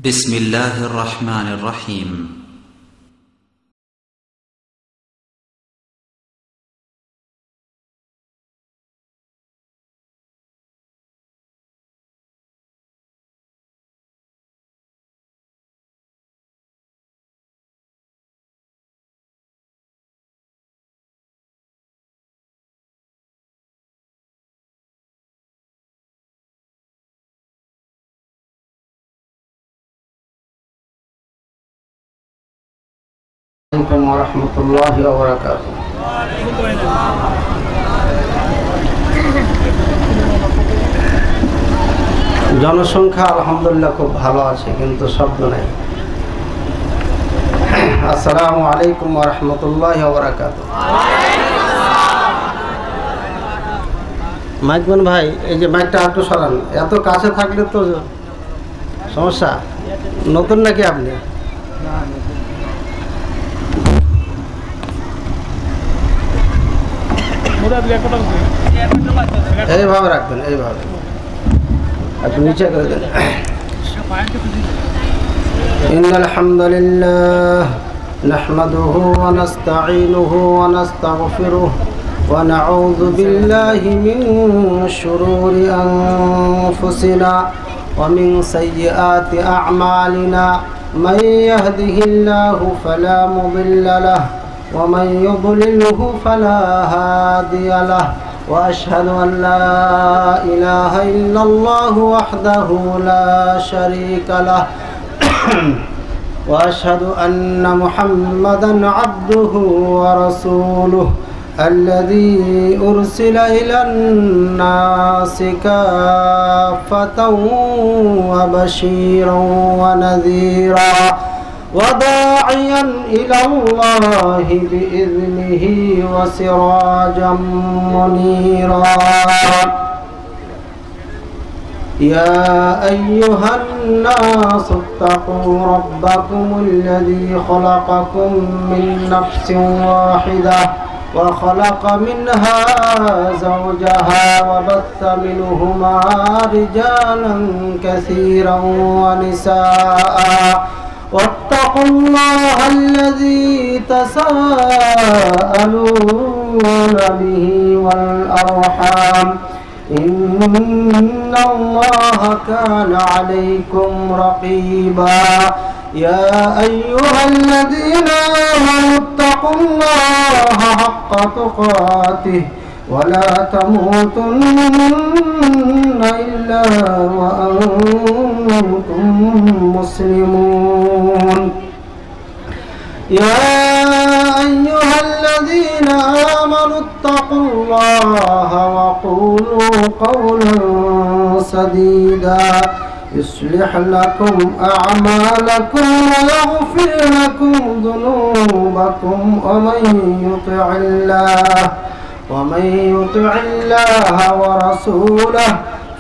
بسم الله الرحمن الرحيم عليكم ورحمة الله وبركاته। জনসংখ্যা আলহামদুলিল্লাহ খুব ভালো আছে, কিন্তু শব্দ নাই। আসসালামু আলাইকুম ওয়া রাহমাতুল্লাহি ওয়া বারাকাতুহু। মাইকম্যান ভাই, এই যে মাইকটা একটু সরান, এত কাছে থাকলে তো সমস্যা। নতুন নাকি আপনি? এইভাবে রাখবেন, এইভাবে একটু নিচে করে দেন। ইন্নাল হামদুলিল্লাহ নাহমাদুহু ওয়া নাস্তাঈনুহু ওয়া নাস্তাগফিরুহু ওয়া নাউযু বিল্লাহি মিন শুরুরি আনফুসিনা ওয়া মিন সাইয়্যাতি আ'মালিনা মান ইয়াহদিহিল্লাহু ফালা মুদিল্লা লাহু ومن يضلله فلا هادي له وأشهد أن لا إله إلا الله وحده لا شريك له وأشهد أن محمدا عبده ورسوله الذي أرسل إلى الناس كافة وبشيرا ونذيرا وداعيا إلى الله بإذنه وسراجا منيرا يا أيها الناس اتقوا ربكم الذي خلقكم من نفس واحدة وخلق منها زوجها وبث منهما رجالا كثيرا ونساء واتقوا الله الذي تساءلون به والأرحام إن الله كان عليكم رقيبا يا أيها الذين آمنوا اتقوا الله حق تقاته ولا تموتن إلا وأنتم مسلمون يا أيها الذين آمنوا اتقوا الله وقولوا قولا سديدا يصلح لكم أعمالكم ويغفر لكم ذنوبكم ومن يطع الله ورسوله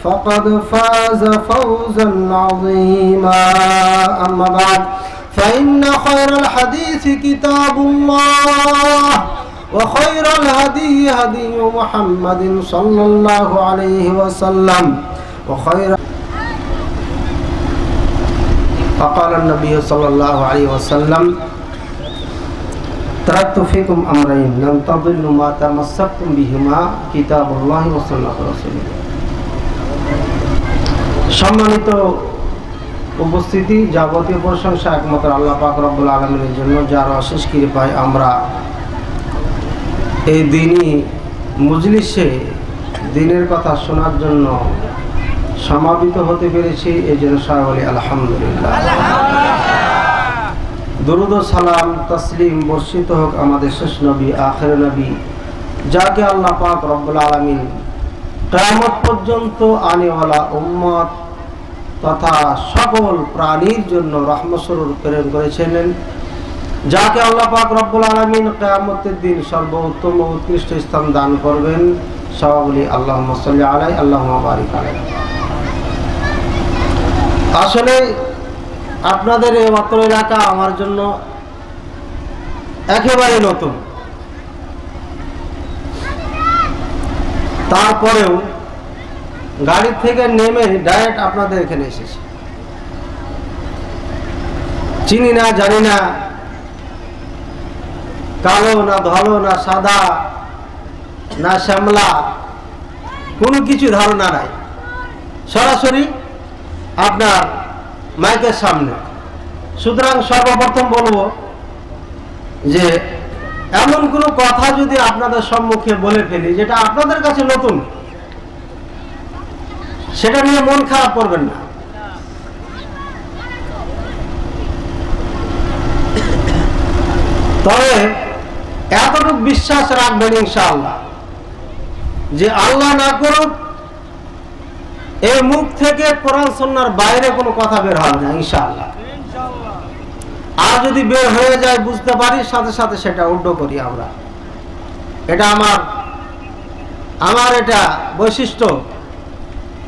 فقد فاز فوزا عظيما أما بعد فإن خير الحديث كتاب الله وخير الهدي هدي محمد صلى الله عليه وسلم فقال النبي صلى الله عليه وسلم تركت فيكم أمرين لن تضلوا ما تمسكتم بهما كتاب الله وسنة رسوله। সম্মানিত উপস্থিতি, যাবতীয় প্রশংসা একমাত্র আল্লাহ পাক রব্বুল আলামিনের জন্য, যার অশেষ কৃপায় আমরা এই দিনই মজলিসে দিনের কথা শোনার জন্য সমাবেত হতে পেরেছি। এই জন্য সবাই বলি আলহামদুলিল্লাহ। দরুদ ও সালাম তাসলিম বর্ষিত হোক আমাদের শেষ নবী, আখির নবী, যাকে আল্লাহ পাক রব্বুল আলামিন কিয়ামত পর্যন্ত আনেওয়ালা উম্মত তথা সকল প্রাণীর জন্য রহমত স্বরূপ প্রেরণ করেছিলেন, যাকে আল্লাহ পাক রব্বুল আলামিন কিয়ামতের দিন সর্বোত্তম ও উৎকৃষ্ট স্থান দান করবেন। সবাই বলি আল্লাহুম্মা সাল্লি আলাইহি আল্লাহুম্মা বারিক আলাইহি। আসলে আপনাদের এই অত্র এলাকা আমার জন্য একেবারে নতুন, তারপরেও গাড়ি থেকে নেমে ডাইরেক্ট আপনাদের এখানে এসেছি। চিনি না, জানি না, কালো না ধলো না সাদা না শ্যামলা, কোনো কিছু ধারণা নাই, সরাসরি আপনার মাইকের সামনে। সুতরাং সর্বপ্রথম বলবো যে এমন কোনো কথা যদি আপনাদের সম্মুখে বলে ফেলি যেটা আপনাদের কাছে নতুন, সেটা নিয়ে মন খারাপ করবেন না। তবে এতটুকু বিশ্বাস রাখবেন ইনশাআল্লাহ যে আল্লাহ না করুক এই মুখ থেকে কোরআন সুন্নাহর বাইরে কোনো কথা বের হবে না ইনশাআল্লাহ। আর যদি বের হয়ে যায় বুঝতে পারি, সাথে সাথে সেটা উল্টো করি আমরা। এটা আমার এটা বৈশিষ্ট্য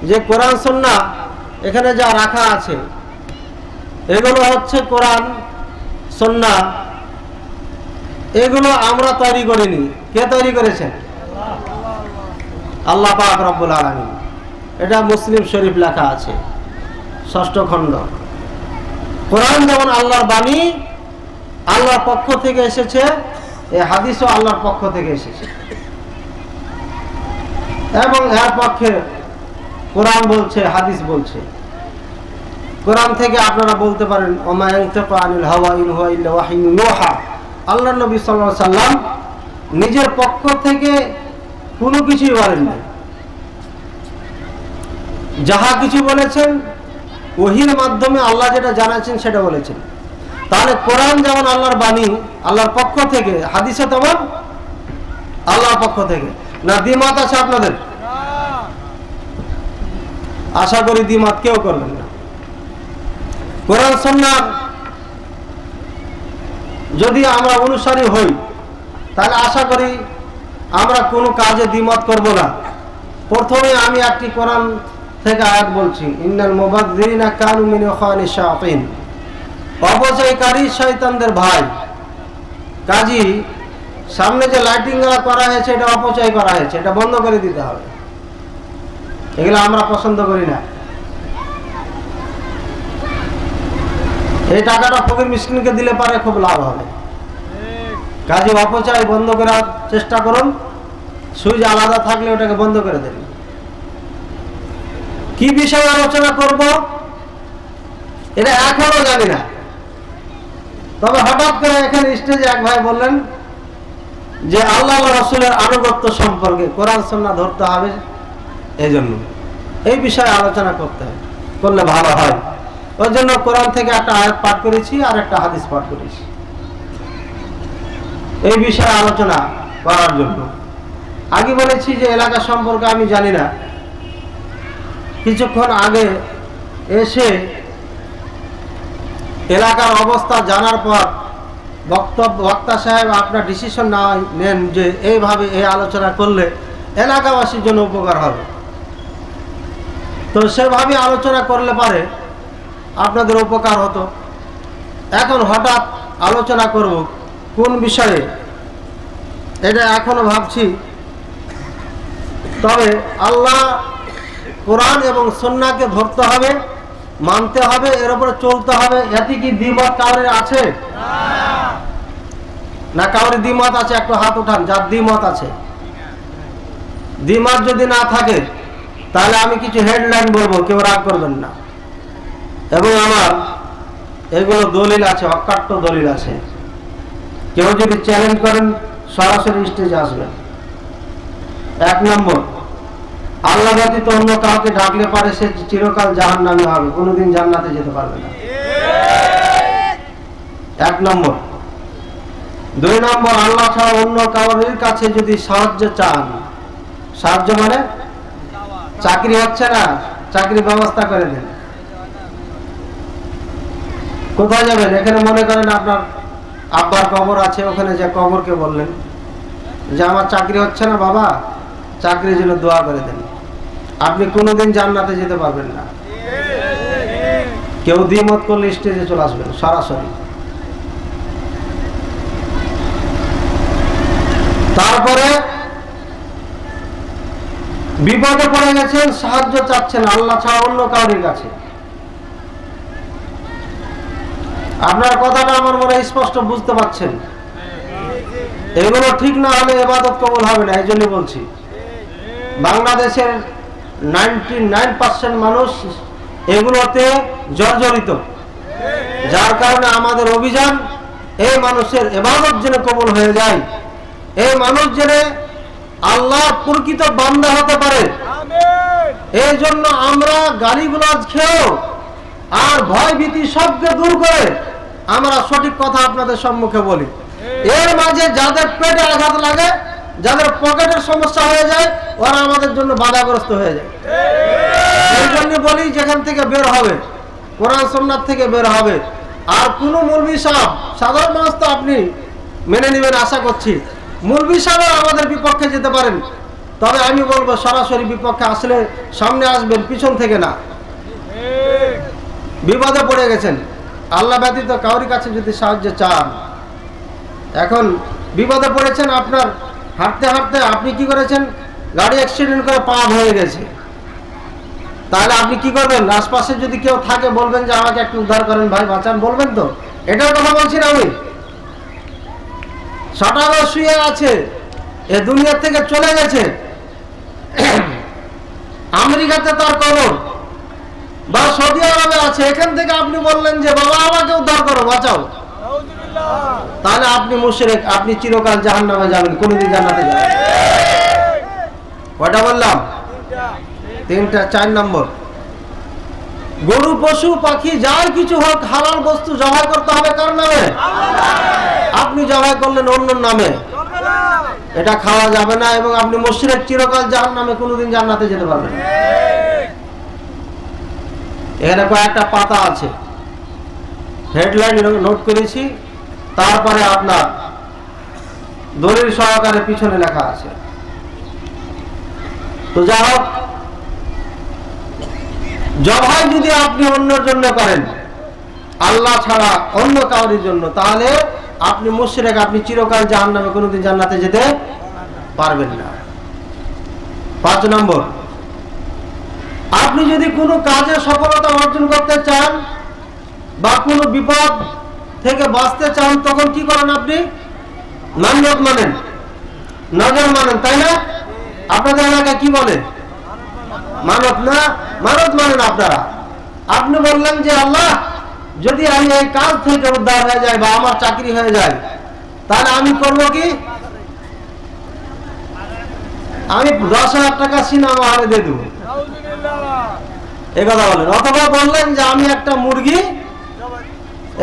যে কোরআন সুন্নাহ এখানে যা রাখা আছে এগুলো হচ্ছে কোরআন সুন্নাহ, এগুলো আমরা তৈরি করিনি। কে তৈরি করেছেন? আল্লাহ পাক রব্বুল আলামিন। এটা মুসলিম শরীফ লেখা আছে 6ষ্ঠ খণ্ড। কোরআন যেমন আল্লাহর বাণী, আল্লাহর পক্ষ থেকে এসেছে, এই হাদিসও আল্লাহর পক্ষ থেকে এসেছে এবং এর পক্ষে কোরআন বলছে, হাদিস বলছে। কোরআন থেকে আপনারা বলতে পারেন ওমা ইয়ানতিকু আনিল হাওয়া ইন হুয়া ইল্লা ওয়াহয়ুন ইউহা। আল্লাহর নবী সাল্লাল্লাহু আলাইহি সাল্লাম নিজের পক্ষ থেকে কোনো কিছুই বলেন না, যাহা কিছু বলেছেন ওহীর মাধ্যমে আল্লাহ যেটা জানাচ্ছেন সেটা বলেছেন। তাহলে কোরআন যেমন আল্লাহর বাণী আল্লাহর পক্ষ থেকে, হাদিসও তেমন আল্লাহর পক্ষ থেকে। না দ্বিমত আছে আপনাদের? আশা করি দ্বিমত কেউ করবেন না। কোরআন সুন্নাহ যদি আমরা অনুসারী হই তাহলে আশা করি আমরা কোনো কাজে দ্বিমত করব না। প্রথমে আমি একটি কোরআন থেকে আয়াত বলছি, ইন্নাল মুবাযযিরিনা কানু মিন ইখওয়ানিশ শায়াতিন। অপচয়কারী শয়তানদের ভাই। কাজী সামনে যে লাইটিং করা হয়েছে এটা অপচয় করা হয়েছে, এটা বন্ধ করে দিতে হবে। এগুলো আমরা পছন্দ করি না। এই টাকাটা ফকির মিসকিনকে দিলে পারে খুব লাভ হবে। কাজে অপচয় বন্ধ করার চেষ্টা করুন। সুইচ আলাদা থাকলে ওটাকে বন্ধ করে দেন। কি বিষয়ে আলোচনা করব এটা এখনো জানি না, তবে হঠাৎ করে এখানে স্টেজে এক ভাই বললেন যে আল্লাহ রাসূলের আনুগত্য সম্পর্কে কোরআন সুন্নাহ ধরতে হবে, এই জন্য এই বিষয়ে আলোচনা করলে ভালো হয়। ওই জন্য কোরআন থেকে একটা আয়াত পাঠ করেছি আর একটা হাদিস পাঠ করেছি এই বিষয়ে আলোচনা করার জন্য। আগে বলেছি যে এলাকা সম্পর্কে আমি জানি না। কিছুক্ষণ আগে এসে এলাকার অবস্থা জানার পর বক্তা সাহেব আপনার ডিসিশন না নেন যে এইভাবে এই আলোচনা করলে এলাকাবাসীর জন্য উপকার হবে, তো সেভাবে আলোচনা করলে পারে আপনাদের উপকার হতো। এখন হঠাৎ আলোচনা করব কোন বিষয়ে এটা এখনো ভাবছি। তবে আল্লাহ কোরআন এবং সুন্নাহকে ধরতে হবে, মানতে হবে, এর উপরে চলতে হবে। এতে কি দ্বিমত কারোর আছে? না কারোর দ্বিমত আছে? একটু হাত উঠান যার দ্বিমত আছে। দ্বিমত যদি না থাকে তাহলে আমি কিছু হেডলাইন বলবো, কেউ রাগ করবেন না। এবং আমার এগুলো দলিল আছে, অকাট্য দলিল আছে। কেউ যদি চ্যালেঞ্জ করেন সরাসরি স্টেজে আসবেন। 1 নম্বর, আল্লাহ ব্যতীত অন্য কাউকে ডাকলে পারে সে চিরকাল জাহান্নামী হবে, কোনোদিন জান্নাতে যেতে পারবে না। 1 নম্বর। 2 নম্বর, আল্লাহ ছাড়া অন্য কারোর কাছে যদি সাহায্য চান, সাহায্য মানে চাকরি হচ্ছে না, চাকরি ব্যবস্থা করে দেন। কোথায় যাবেন? এখানে মনে করেন আপনার আব্বার কবর আছে, ওখানে যে কবরকে বললেন যে আমার চাকরি হচ্ছে না বাবা, চাকরির জন্য দোয়া করে দেন। আপনি কোনোদিন জান্নাতে যেতে পারবেন না। কেউ দ্বিমত করলে স্টেজে চলে আসবেন সরাসরি। তারপরে বিপদে পড়ে গেছেন, সাহায্য চাচ্ছেন আল্লাহ ছাড়া অন্য কারোর কাছে, আপনার কথাটা আমার মনে হয় স্পষ্ট বুঝতে পারছেন। এগুলো ঠিক না হলে ইবাদত কবুল হবে না। এই জন্য বলছি, বাংলাদেশের 99% মানুষ এগুলোতে জর্জরিত, যার কারণে আমাদের অভিযান এই মানুষের ইবাদত যেন কবুল হয়ে যায়, এই মানুষ যেন আল্লাহর প্রকৃত বান্দা হতে পারে। এই জন্য আমরা গালিগুলাজ খেয়েও আর ভয় ভীতি সবকে দূর করে আমরা সঠিক কথা আপনাদের সম্মুখে বলি। এর মাঝে যাদের পেটে আঘাত লাগে, যাদের পকেটের সমস্যা হয়ে যায়, ওরা আমাদের জন্য বাধাগ্রস্ত হয়ে যায়। এই জন্য বলি, যেখান থেকে বের হবে কোরআন সুন্নাত থেকে বের হবে। আর কোন মৌলভী সাহেব, সাধারণ মানুষ তো আপনি মেনে নেবেন আশা করছি, মৌলভী সাহেব আমাদের বিপক্ষে যেতে পারেন, তবে আমি বলবো সরাসরি বিপক্ষে আসলে সামনে আসবেন, পিছন থেকে না। বিপদে পড়ে গেছেন, আল্লাহ ব্যতীত কাউরি কাছে যদি সাহায্য চান, এখন বিপদে পড়েছেন, আপনার হাঁটতে হাঁটতে আপনি কি করেছেন, গাড়ি অ্যাক্সিডেন্ট করে পা হয়ে গেছে, তাহলে আপনি কি করবেন? আশপাশে যদি কেউ থাকে বলবেন যে আমাকে একটু উদ্ধার করেন ভাই, বাঁচান, বলবেন তো? এটার কথা বলছি না আমি। সটাগো শুয়ে আছে, এ দুনিয়া থেকে চলে গেছে, আমেরিকাতে তার কবর, বা সৌদি আরবে আছে, এখান থেকে আপনি বললেন যে বাবা আমাকে উদ্ধার করো, বাঁচাও, তাহলে আপনি মুশরিক, আপনি চিরকাল জাহান্নামে যাবেন, কোনদিন জান্নাতে যাবেন। কয়টা বললাম? তিনটা। 4 নম্বর, গরু পশু পাখি যাই কিছু হোক, হালাল বস্তু জবাই করতে হবে কার নামে? আপনি জবাই করলেন অন্য নামে, এটা খাওয়া যাবে না, এবং আপনি মুশরিক, চিরকাল জাহান্নামে, কোনদিন জান্নাতে যেতে পারবেন না। এখানে কয়েকটা পাতা আছে, হেডলাইন নোট করেছি, তারপরে আপনার দলিল সহকারে পিছনে লেখা আছে। তো যা হোক, জবাই যদি আপনি অন্যের জন্য করেন, আল্লাহ ছাড়া অন্য কাউরির জন্য, তাহলে আপনি মুশরিক, আপনি চিরকাল জাহান্নামে, কোনদিন জান্নাতে যেতে পারবেন না। 5 নম্বর, আপনি যদি কোনো কাজে সফলতা অর্জন করতে চান বা কোনো বিপদ থেকে বাঁচতে চান, তখন কি করেন? আপনি মানত মানেন, নজর মানেন, তাই না? আপনাদের এলাকায় কি বলে? মানত না, মানত মানেন আপনারা। আপনি বললেন যে আল্লাহ, যদি আমি এই কাজ থেকে উদ্ধার হয়ে যায় বা আমার চাকরি হয়ে যায়, তাহলে আমি করবো কি? আমি 10,000 টাকা সিনেমা হলে দিয়ে দেবো, এ কথা বলেন। অথবা বললেন যে আমি একটা মুরগি,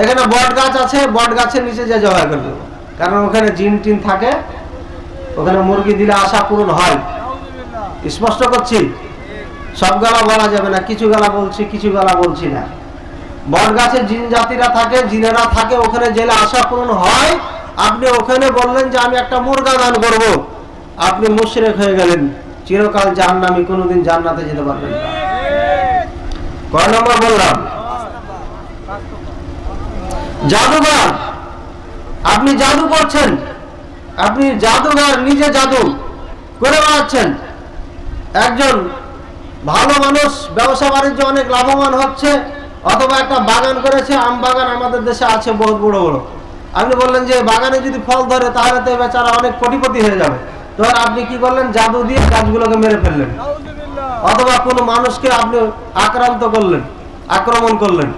এখানে বট গাছ আছে, বট গাছের নিচে যে জবাই করে দেবো, কারণ ওখানে জিন টিন থাকে, ওখানে মুরগি দিলে আশা পূরণ হয়। স্পষ্ট করছি, সব গালা বলা যাবে না, কিছু গালা বলছি, কিছু গালা বলছি না। বট গাছে জিন জাতিরা থাকে, জিনেরা থাকে, ওখানে জেলে আশা পূরণ হয়। আপনি ওখানে বললেন যে আমি একটা মুরগা দান করব, আপনি মুশরিক হয়ে গেলেন, চিরকাল জাহান্নামী, কোনদিন জান্নাতে যেতে পারবেন না। কয় নম্বর বললাম? জাদুঘর, আপনি জাদু করছেন, আপনি জাদুঘর, নিজে জাদু করে বেড়াচ্ছেন। একজন ভালো মানুষ, ব্যবসা বাণিজ্য অনেক লাভবান হচ্ছে, অথবা একটা বাগান করেছে, আম বাগান আমাদের দেশে আছে বহুত বড় বড়। আপনি বললেন যে বাগানে যদি ফল ধরে তাহলে তো বেচারা অনেক কোটিপতি হয়ে যাবে, তখন আপনি কি করলেন? জাদু দিয়ে গাছগুলোকে মেরে ফেললেন, অথবা কোনো মানুষকে আপনি আক্রান্ত করলেন, আক্রমণ করলেন।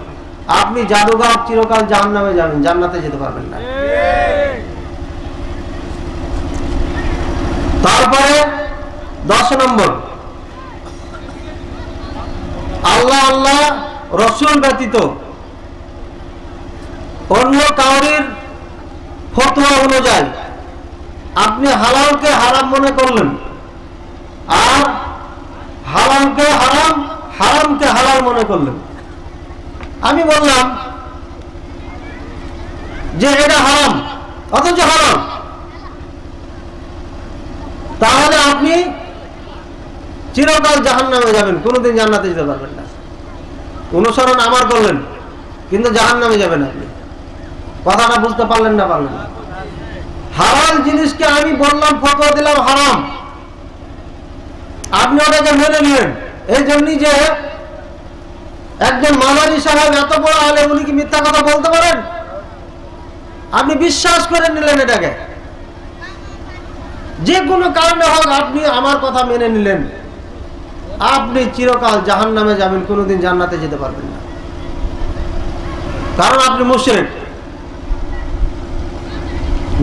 আপনি জাদুঘর, চিরকাল জাহান্নামে যাবেন, জান্নাতে যেতে পারবেন না। তারপরে 10 নম্বর, আল্লাহ আল্লাহ রসুল ব্যতীত অন্য কাউরির ফতোয়া অনুযায়ী আপনি হালালকে হারাম মনে করলেন, আর হারামকে হারাম, হারামকে হালাল মনে করলেন। আমি বললাম যে এটা হারাম, অথচ হারাম, তাহলে আপনি চিরকাল জাহান্নামে যাবেন, কোনদিন জান্নাতে যেতে পারবেন না। অনুসরণ আমার করলেন, কিন্তু জাহান্নামে যাবেন আপনি। কথাটা বুঝতে পারলেন না? পারলেন না? হারাম জিনিসকে আমি বললাম, ফতোয়া দিলাম হারাম, আপনি ওটাকে মেনে নিলেন। এই জন্যই যে একজন মাদানী সাহেব এত বড় আলেম, উনি কি মিথ্যা কথা বলতে পারেন? আপনি বিশ্বাস করে নিলেন এটাকে, যে কোনো কারণে হোক আপনি আমার কথা মেনে নিলেন, আপনি চিরকাল জাহান্নামে যাবেন, কোনোদিন জান্নাতে যেতে পারবেন না, কারণ আপনি মুশরিক।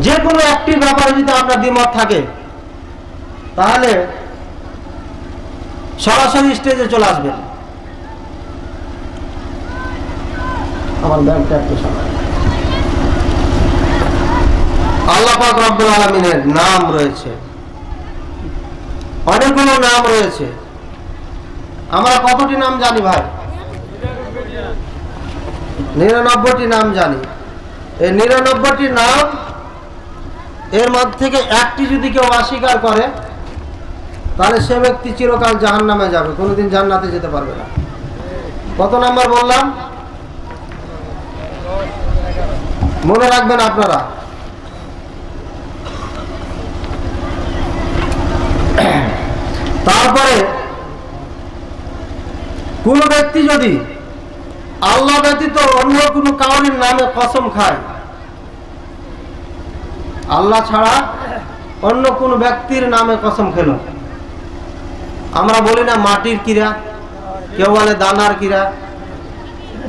যে কোনো একটি ব্যাপারে যদি আপনার দ্বিমত থাকে তাহলে সরাসরি স্টেজে চলে আসবেন। আমার ব্যাংকটা একটু সময়। আল্লাহ পাক রব্বুল আলামিনের নাম রয়েছে, অনেকগুলো নাম রয়েছে। আমরা কতটি নাম জানি ভাই? 99টি নাম জানি। এই 99টি নাম এর মধ্যে থেকে একটি যদি কেউ অস্বীকার করে তাহলে সে ব্যক্তি চিরকাল জাহান্নামে যাবে, কোনোদিন জান্নাতে যেতে পারবে না। কত নাম্বার বললাম মনে রাখবেন আপনারা। তারপরে কোন ব্যক্তি যদি আল্লাহ ব্যতীত অন্য কোনো কাউরির নামে কসম খায়, আল্লাহ ছাড়া অন্য কোন ব্যক্তির নামে কসম খেল, আমরা বলি না মাটির কিরা, কেউ বলে দানার কিরা,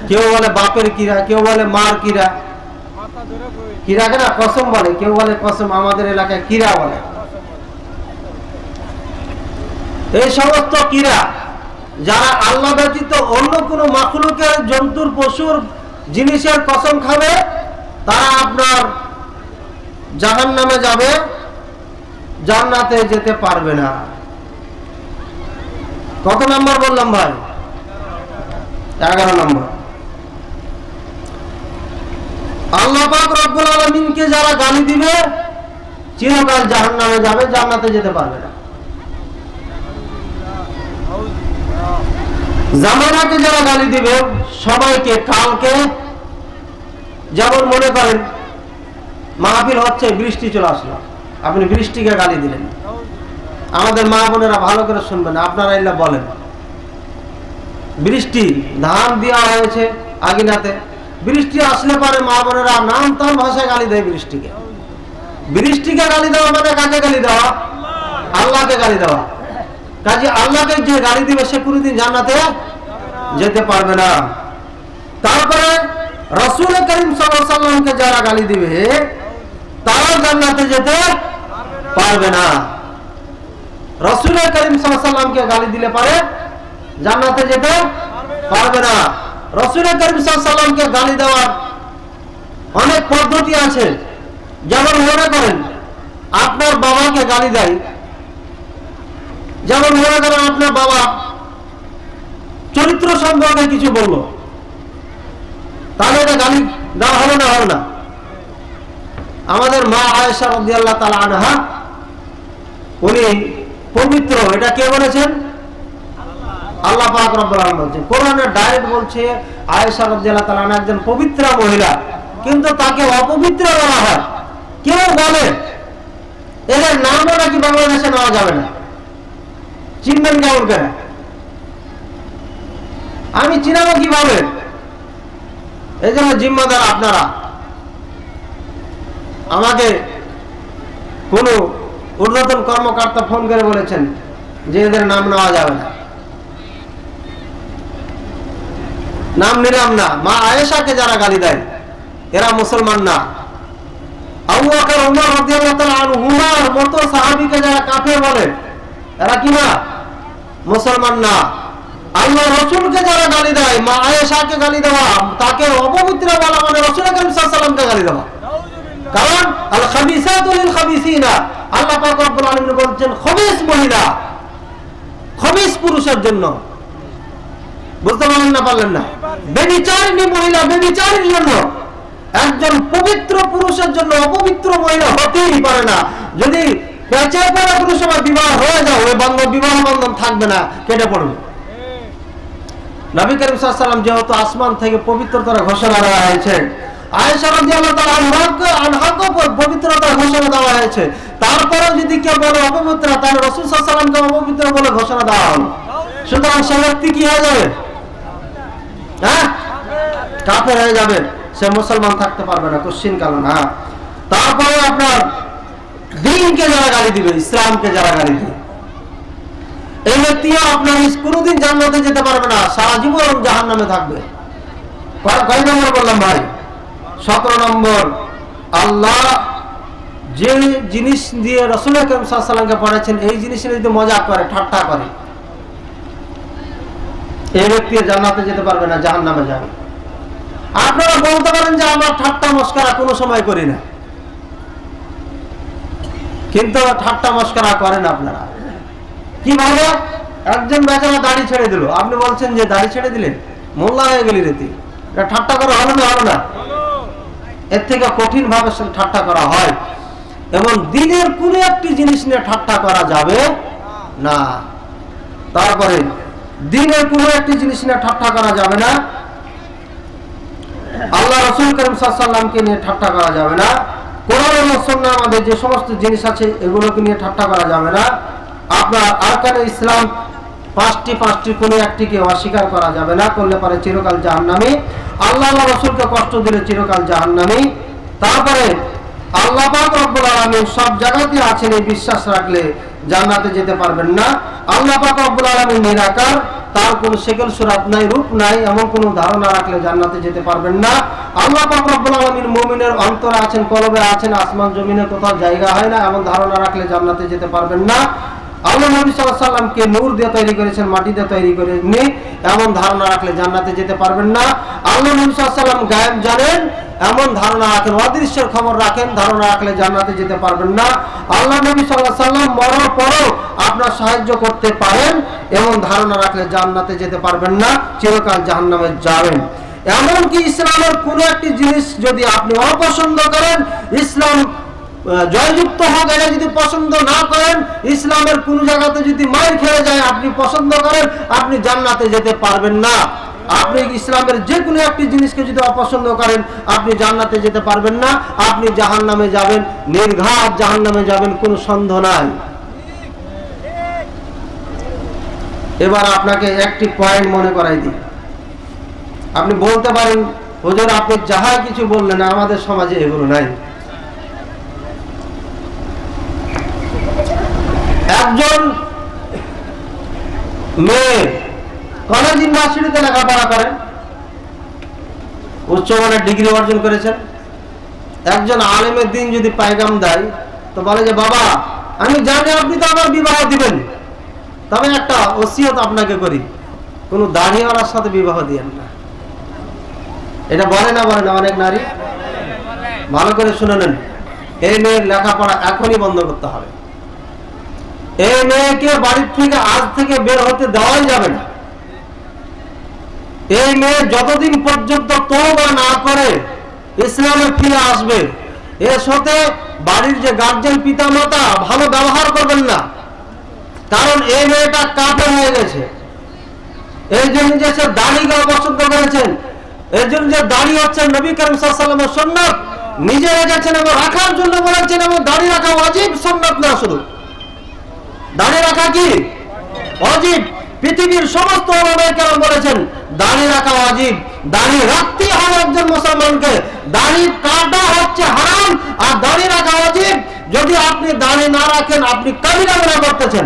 কেউ বলে বাপের কিরা, কেউ বলে মার কিরা, কিরাকে না কসম বলে, কেউ বলে কসম, আমাদের এলাকায় কিরা বলে। এই সমস্ত কিরা যারা আল্লাহ ব্যতীত অন্য কোন মাখলুকের, জন্তুর, পশুর, জিনিসের কসম খাবে, তারা আপনার জাহান্নামে যাবে, জান্নাতে যেতে পারবে না। কত নাম্বার বললাম ভাই? 11 নম্বর। আল্লাহ পাক রব্বুল আলামিনকে যারা গালি দিবে চিরকাল জাহান্নামে যাবে, জান্নাতে যেতে পারবে না। জামানাকে যারা গালি দিবে, সবাইকে, কালকে যেমন মনে করেন মাহফিল হচ্ছে, বৃষ্টি চলে আসলো, আপনি বৃষ্টিকে গালি দিলেন। আমাদের মা বোনেরা ভালো করে শুনবেন, আপনারা এলা বলেন, বৃষ্টি ধান দেওয়া হয়েছে আগিনাতে, বৃষ্টি আসলে পরে মা বোনেরা নাম তাম ভাষায় গালি দেয় বৃষ্টিকে। বৃষ্টিকে গালি দেওয়া মানে কাকে গালি দেওয়া? আল্লাহকে গালি দেওয়া। কাজে আল্লাহকে যে গালি দিবে সে কোনদিন জান্নাতে যেতে পারবে না। তারপরে রাসূল করিম সাল্লাল্লাহু আলাইহি ওয়াসাল্লামকে যারা গালি দিবে তারাও জান্নাতে যেতে পারবে না। রাসূল করিম সাল্লাল্লাহু আলাইহি ওয়াসাল্লামকে গালি দিলে পারে জান্নাতে যেতে পারবে না। রাসূল করিম সাল্লাল্লাহু আলাইহি ওয়াসাল্লামকে গালি দেওয়ার অনেক পদ্ধতি আছে। যেমন মনে করেন আপনার বাবাকে গালি দেয়, যেমন মনে করেন আপনার বাবা চরিত্র সম্পর্কে কিছু বললো, তাহলে এটা গালি দেওয়া হবে না? হবে না। আমাদের মা আয়েশা রাদিয়াল্লাহু তাআলা আনহা, উনি পবিত্র, এটা কে বলেছেন? আল্লাহ পাক রব্বুল আলামিন বলছেন। কোরআনে ডাইরেক্ট বলছে আয়েশা রাদিয়াল্লাহু তাআলা আনহা একজন পবিত্র মহিলা, কিন্তু তাকে অপবিত্র বলা হয়। কেউ বলে এদের নামও নাকি বাংলাদেশে নেওয়া যাবে না। চিনবেন কেমন করে? আমি চিনাবো কিভাবে? এই জন্য জিম্মাদার আপনারা। আমাকে কোন ঊর্ধ্বতন কর্মকর্তা ফোন করে বলেছেন যে এদের নাম নেওয়া যাবে না। নাম নিলাম না। মা আয়েশাকে যারা গালি দেয় এরা মুসলমান না। আবু বকর, ওমর রাদিয়াল্লাহু তাআলা আনহুমার মতো সাহাবীকে যারা কাফের বলে এরা কি না? মুসলমান না। আল্লাহ রাসূলকে যারা গালি দেয়, মা আয়েশাকে গালি দেওয়া, তাকে অপবিত্র বলা মানে রাসূল করিম সাল্লাল্লাহু আলাইহি ওয়াসাল্লামকে গালি দেওয়া। কারণ আল খাবিসাতু লিল খাবিসিনা, আল্লাহ পাক রব্বুল আলামিন বলেছেন খবিস মহিলা খবিস পুরুষের জন্য। বুঝতে পারলেন না? পারলেন না? ব্যভিচারিণী মহিলা ব্যভিচারীর জন্য। একজন পবিত্র পুরুষের জন্য অপবিত্র মহিলা হতেই পারে না। যদি পেঁচে পড়ে কোনো সময় বিবাহ হয়ে যায়, ওই বন্ধন, বিবাহ বন্ধন থাকবে না, কেটে পড়বে। নবী করিম সাল্লাল্লাহু আলাইহি ওয়াসাল্লাম যেহেতু আসমান থেকে পবিত্রতার ঘোষণা দেওয়া হয়েছে, আয়েশা রাদিয়াল্লাহু তাআলা আনহাকে পবিত্রতার ঘোষণা দেওয়া হয়েছে, তারপরে যদি কেউ বলে অপবিত্র, তাহলে রাসূল সাল্লাল্লাহু আলাইহি ওয়াসাল্লামকে অপবিত্র বলে ঘোষণা দেওয়া হলো। সুতরাং সে ব্যক্তি কি হয়ে যাবে? হ্যাঁ, কাফের হয়ে যাবে, সে মুসলমান থাকতে পারবে না কোশ্চিন কারণ। হ্যাঁ, তারপরে আপনার দ্বীনকে যারা গালি দিবে, ইসলামকে যারা গালি দিবে, এই ব্যক্তিও আপনার কোনোদিন জান্নাতে যেতে পারবে না, সারা জীবন জাহান্নামে থাকবে। কয় নম্বর বললাম ভাই? 17 নম্বর, আল্লাহ যে জিনিস দিয়ে রাসূল আকরাম সাল্লাল্লাহু আলাইহি ওয়াসাল্লামকে পড়াচ্ছেন এই জিনিসের যদি মজা করে, ঠাট্টা করে, এই ব্যক্তি জান্নাতে যেতে পারবে না, জাহান্নামে যাবে। আপনারা বলতে পারেন যে আমরা ঠাট্টা মস্করা কোনো সময় করি না, কিন্তু ঠাট্টা মস্করা করেন আপনারা। কিভাবে? একজন বেচারা দাড়ি ছেড়ে দিল, আপনি বলছেন যে দাড়ি ছেড়ে দিলেন, মোল্লা হয়ে গেলি রেতি, এটা ঠাট্টা করা হবে না? হবে না? এর থেকে কঠিন ভাবে ঠাট্টা করা হয়। এবং দিনের কোন একটি জিনিস নিয়ে ঠাট্টা করা যাবে না। তারপরে দিনের কোন একটি জিনিস নিয়ে ঠাট্টা করা যাবে না, আল্লাহ রাসূল করিম সাল্লাল্লাহু আলাইহি ওয়াসাল্লামকে নিয়ে ঠাট্টা করা যাবে না, কোরআন এবং সুন্নাহর মধ্যে যে সমস্ত জিনিস আছে এগুলোকে নিয়ে ঠাট্টা করা যাবে না। আপনার আরকানে ইসলাম পাঁচটি কোনো একটিকে অস্বীকার করা যাবে না, করলে পারে চিরকাল জাহান্নামী। আল্লাহ রাসূলকে কষ্ট দিলে চিরকাল জাহান্নামী। তারপরে আল্লাহ পাক রব্বুল আলামিন সব জায়গাতে আছেন এই বিশ্বাস রাখলে জান্নাতে যেতে পারবেন না। আল্লাহ পাক রব্বুল আলামিন নিরাকার, তার কোনো শেকল সুরাত নাই, রূপ নাই, এমন কোনো ধারণা রাখলে জান্নাতে যেতে পারবেন না। আল্লাহ পাক রব্বুল আলামিন মুমিনের অন্তরে আছেন, কলবে আছেন, আসমান জমিনে কোথাও জায়গা হয় না, এমন ধারণা রাখলে জান্নাতে যেতে পারবেন না। আল্লাহ নবী সাল্লাল্লাহু আলাইহি ওয়াসাল্লামকে নূর দিয়ে তৈরি করেছেন, মাটি দিয়ে তৈরি করেননি, এমন ধারণা রাখলে জান্নাতে যেতে পারবেন না। আল্লাহ নবী সাল্লাল্লাহু আলাইহি ওয়াসাল্লাম গায়েব জানেন, এমন ধারণা রাখেন, অদৃশ্যের খবর রাখেন, ধারণা রাখলে জান্নাতে যেতে পারবেন না। আল্লাহ নবী সাল্লাল্লাহু আলাইহি ওয়াসাল্লাম মরার পরও আপনার সাহায্য করতে পারেন, এমন ধারণা রাখলে জান্নাতে যেতে পারবেন না, চিরকাল জাহান্নামে যাবেন। এমনকি ইসলামের কোন একটি জিনিস যদি আপনি অপছন্দ করেন, ইসলাম জয়যুক্ত হোক এটা যদি পছন্দ না করেন, ইসলামের কোন জায়গাতে যদি মার খেয়ে যায় আপনি পছন্দ করেন, আপনি জান্নাতে যেতে পারবেন না। আপনি ইসলামের যে কোনো একটি জিনিসকে যদি অপছন্দ করেন আপনি জান্নাতে যেতে পারবেন না, আপনি জাহান্নামে যাবেন, নির্ঘাত জাহান্নামে যাবেন, কোনো সন্দেহ নাই। এবার আপনাকে একটি পয়েন্ট মনে করাই দিই। আপনি বলতে পারেন হুজুর আপনি যাহা কিছু বললেন আমাদের সমাজে এগুলো নাই। একজন মেয়ে কলেজ ইউনিভার্সিটিতে লেখাপড়া করেন, উচ্চমানের ডিগ্রি অর্জন করেছেন, একজন আলেমের দিন যদি পায়গাম দেয় তো বলে যে বাবা আমি জানি আপনি তো আমার বিবাহ দিবেন, তবে একটা ওসিয়ত আপনাকে করি, কোন দাড়িওয়ালার সাথে বিবাহ দিয়েন না। এটা বলে না অনেক নারী? ভালো করে শুনে নেন, এই মেয়ের লেখাপড়া এখনই বন্ধ করতে হবে। এই মেয়েকে বাড়ির থেকে আজ থেকে বের হতে দেওয়াই যাবে না। এই মেয়ে যতদিন পর্যন্ত তওবা না করে ইসলামে ফিরে আসবে, এর সাথে বাড়ির যে গার্জিয়ান পিতা মাতা ভালো ব্যবহার করবেন না, কারণ এই মেয়েটা কাফের হয়ে গেছে। এই জন্য যে সে দাড়িকে অপছন্দ করেছেন, এর জন্য যে দাড়ি হচ্ছে নবী করিম সাল্লাল্লাহু আলাইহি ওয়াসাল্লামের সুন্নাত, নিজে রেখেছেন এবং রাখার জন্য বলেছেন, এবং দাড়ি রাখা ওয়াজিব, সুন্নাত না শুধু। দাড়ি রাখা কি ওয়াজিব? পৃথিবীর সমস্ত ওলামায়ে কেরাম বলেছেন দাড়ি রাখা ওয়াজিব, দাড়ি রাখতে হবে একজন মুসলমানকে, দাড়ি কাটা হচ্ছে হারাম আর দাড়ি রাখা ওয়াজিব। যদি আপনি দাড়ি না রাখেন আপনি কাবিরা গুনাহ করতেছেন।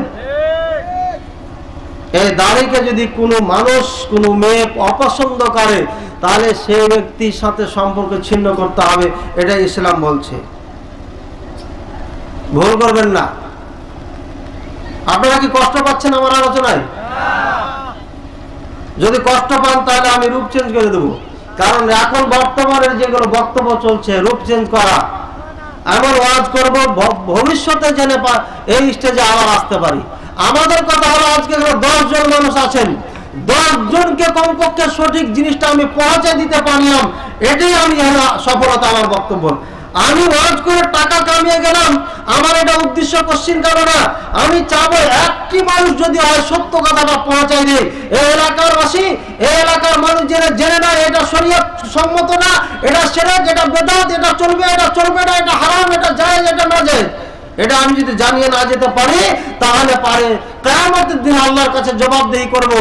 এই দাড়িকে যদি কোনো মানুষ কোনো মেয়ে অপছন্দ করে তাহলে সেই ব্যক্তির সাথে সম্পর্ক ছিন্ন করতে হবে, এটা ইসলাম বলছে। ভুল করবেন না। আপনারা কি কষ্ট পাচ্ছেন আমার আলোচনায়? যদি কষ্ট পান তাহলে আমি রূপ চেঞ্জ করে দেবো, কারণ এখন বর্তমানের যেগুলো বক্তব্য চলছে রূপ চেঞ্জ করা, এমন ওয়াজ করব ভবিষ্যতে জেনে এই স্টেজে আবার আসতে পারি। আমাদের কথা হলো আজকে 10 জন মানুষ আছেন, 10 জনকে কমপক্ষে সঠিক জিনিসটা আমি পৌঁছে দিতে পারলাম, এটাই আমি সফলতা আমার বক্তব্য। আমি ওয়াজ করে টাকা কামিয়ে গেলাম, আমার এটা উদ্দেশ্য কোশ্চিন করো না। আমি চাবো একটি মানুষ যদি হয় সত্য কথাটা পৌঁছাই দেয়, এই এলাকার বাসী, এই এলাকার মানুষ জেনে না এটা শরীয়ত সম্মত না, এটা শিরক, এটা বেদাত, এটা চলবে, এটা চলবে না, এটা হারাম, এটা জায়েজ, এটা নাজায়েজ, এটা আমি যদি জানিয়ে না যেতে পারি তাহলে পারে কিয়ামতের দিন আল্লাহর কাছে জবাবদিহি করব।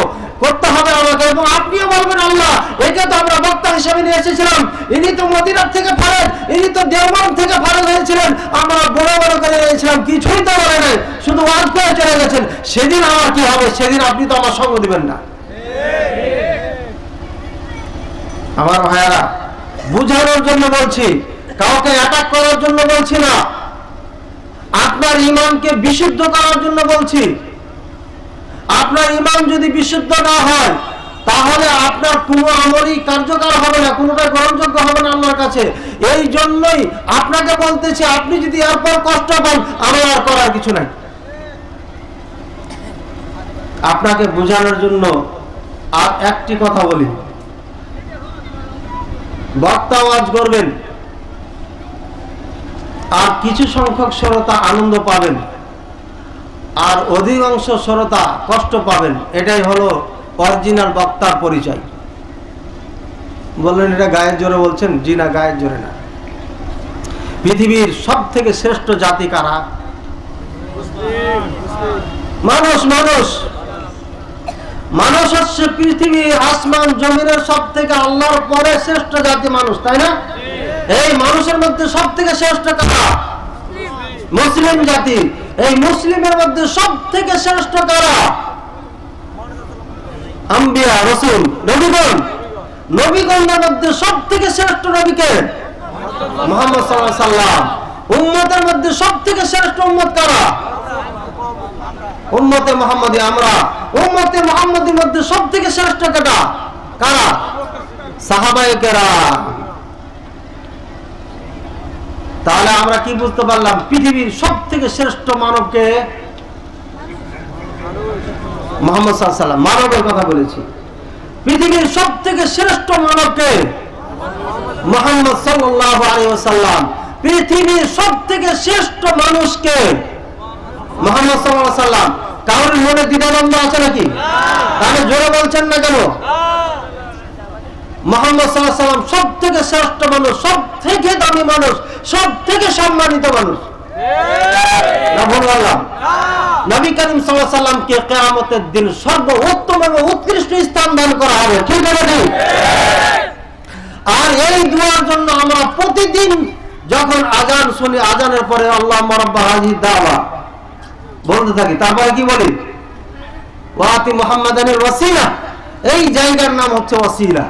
করতে হবে আমাকে, এবং আপনিও বলবেন আল্লাহ একে তো আমরা বক্তা হিসেবে নিয়ে এসেছিলাম, ইনি তো মদিনার থেকে ফরজ, ইনি তো দেওবন্দ থেকে ফরজ হয়েছিলেন, আমরা বড় বড় করে নিয়েছিলাম, কিছুই তো বলে নাই, শুধু ওয়াজ করে চলে গেছেন, সেদিন আমার কি হবে? সেদিন আপনি তো আমার সঙ্গ দিবেন না। আমার ভাইয়ারা, বুঝানোর জন্য বলছি, কাউকে অ্যাটাক করার জন্য বলছি না, আপনার ঈমানকে বিশুদ্ধ করার জন্য বলছি। আপনার ঈমান যদি বিশুদ্ধ না হয় তাহলে আপনার কোনো আমলই কার্যকর হবে না, কোনোটা গ্রহণযোগ্য হবে না আল্লাহর কাছে। এই জন্যই আপনাকে বলতেছি, আপনি যদি এরপর কষ্ট পান, আমার আর করার কিছু নাই। আপনাকে বোঝানোর জন্য আর একটি কথা বলি, বক্তা ওয়াজ করবেন, আর কিছু সংখ্যক শ্রোতা আনন্দ পাবেন, আর অধিকাংশ শ্রোতা কষ্ট পাবেন। এটাই হলো অরিজিনাল বক্তার পরিচয়। বললেন এটা গায়ের জোরে বলছেন? জি না, গায়ের জোরে না। পৃথিবীর সব থেকে শ্রেষ্ঠ জাতি কারা? মানুষ। মানুষ মানুষ হচ্ছে পৃথিবীর আসমান জমিনের সব থেকে আল্লাহর পরে শ্রেষ্ঠ জাতি মানুষ, তাই না? এই মানুষের মধ্যে সব থেকে শ্রেষ্ঠ কারা? মুসলিম জাতি। এই মুসলিমের মধ্যে সব থেকে শ্রেষ্ঠ কারা? আম্বিয়া, রাসূল, নবীগণ। নবীগণের মধ্যে সব থেকে শ্রেষ্ঠ নবীকে মুহাম্মদ সাল্লাল্লাহু আলাইহি সাল্লাম। উম্মতের মধ্যে সব থেকে শ্রেষ্ঠ উম্মত কারা? উম্মতে মুহাম্মাদি, আমরা। উম্মতে মুহাম্মাদির মধ্যে সব থেকে শ্রেষ্ঠ কারা? সাহাবায়ে কেরাম। তাহলে আমরা কি বুঝতে পারলাম? পৃথিবীর সব থেকে শ্রেষ্ঠ মানবকে মুহাম্মদ সাল্লাল্লাহু আলাইহি সাল্লাম। মানবের কথা বলেছি। পৃথিবীর সব থেকে শ্রেষ্ঠ মানবকে মুহাম্মদ সাল্লাল্লাহু আলাইহি ওয়াসাল্লাম। পৃথিবীর সব থেকে শ্রেষ্ঠ মানুষকে মুহাম্মদ সাল্লাল্লাহু আলাইহি ওয়াসাল্লাম। কারোর মনে দ্বিধাদ্বন্দ্ব আছে নাকি? তাহলে জোরে বলছেন না কেন? মুহাম্মদ সাল্লাল্লাহু আলাইহি ওয়াসাল্লাম সব থেকে শ্রেষ্ঠ মানুষ, সব থেকে দামি মানুষ, সব থেকে সম্মানিত মানুষ। না ভুল বললাম? নবী করিম সাল্লাল্লাহু আলাইহি ওয়াসাল্লামকে কিয়ামতের দিন সর্বোত্তম এবং উৎকৃষ্ট স্থান দান করা হবে, ঠিক আছে না? আর এই দুয়ার জন্য আমরা প্রতিদিন যখন আজান শুনি, আজানের পরে আল্লাহুম্মা রাব্বা হাযিহি দাওয়া বলতে থাকি। তারপরে কি বলি? ওয়াতি মুহাম্মাদানিল ওয়াসিলা। এই জায়গার নাম হচ্ছে ওয়াসিলা।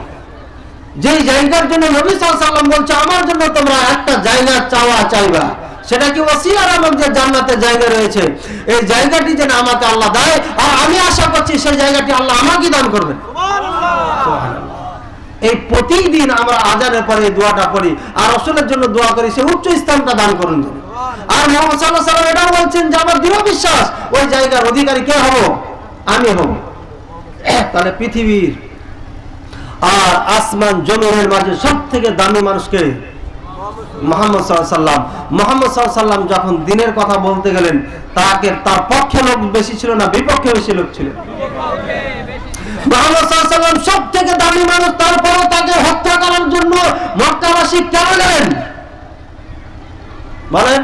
যেই জায়গার জন্য নবী সাল্লাল্লাহু আলাইহি ওয়াসাল্লাম বলছে আমার জন্য তোমরা একটা জায়গা চাইবা, সেটা কি ওয়াসিলার মধ্যে জান্নাতে জায়গা রয়েছে। এই জায়গাটি যেন আমাকে আল্লাহ দেয়, আর আমি আশা করছি সেই জায়গাটি আল্লাহ আমাকে দান করবেন। সুবহানাল্লাহ। এই প্রতিদিন আমরা আজানের পরে এই দোয়াটা পড়ি, আর রাসূলের জন্য দোয়া করি সে উচ্চ স্থানটা দান করুন। আর মুহাম্মদ সাল্লাল্লাহু আলাইহি ওয়াসাল্লাম এটাও বলছেন যে আমার দৃঢ় বিশ্বাস ওই জায়গার অধিকারী কে হব? আমি হব। তাহলে পৃথিবীর আর আসমান জমিনের মাঝে সব থেকে দামি মানুষকে মুহাম্মদ সাল্লাল্লাহু আলাইহি ওয়াসাল্লাম। মুহাম্মদ সাল্লাল্লাহু আলাইহি ওয়াসাল্লাম যখন দ্বীনের কথা বলতে গেলেন, তার পক্ষে লোক বেশি ছিল না বিপক্ষে বেশি লোক ছিল? মুহাম্মদ সাল্লাল্লাহু আলাইহি ওয়াসাল্লাম সব থেকে দামি মানুষ, তারপরেও তাকে হত্যা করার জন্য মক্কাবাসী কেন গেলেন বলেন?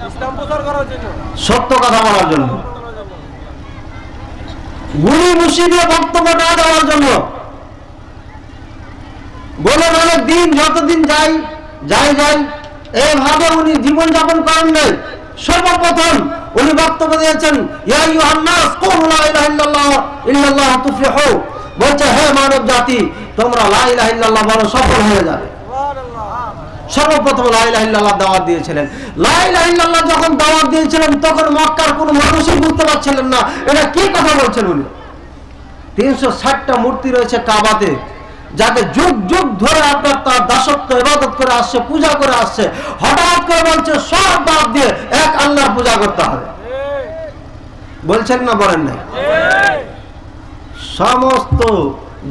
ইসলাম প্রচার করার জন্য, সত্য কথা বলার জন্য, গুলি মুশি দিয়ে বক্তব্য না দেওয়ার জন্য। বলে অনেক দিন যতদিন যায় এইভাবে উনি জীবনযাপন করেন নাই। সর্বপ্রথম উনি বক্তব্য দিয়েছেন ইয়া আইয়ুহান নাস কুলু লা ইলাহা ইল্লাল্লাহ তুফলিহু। বলছে হে মানব জাতি, তোমরা লা ইলাহা ইল্লাল্লাহ বলো, সফল হয়ে যাবে। সর্বপ্রথম লা ইলাহা ইল্লাল্লাহ দাওয়াত দিয়েছিলেন। লা ইলাহা ইল্লাল্লাহ যখন দাওয়াত দিয়েছিলেন তখন মক্কার কোনো মানুষই বুঝতে পারছিলেন না এটা কি কথা বলছেন উনি। 360টা মূর্তি রয়েছে কাবাতে, যাকে যুগ যুগ ধরে আপনার তার দাসত্ব ইবাদত করে আসছে, পূজা করে আসছে। হঠাৎ করে বলছে সব বাদ দিয়ে এক আল্লাহর পূজা করতে হবে। বলছেন না বলেন নাই? সমস্ত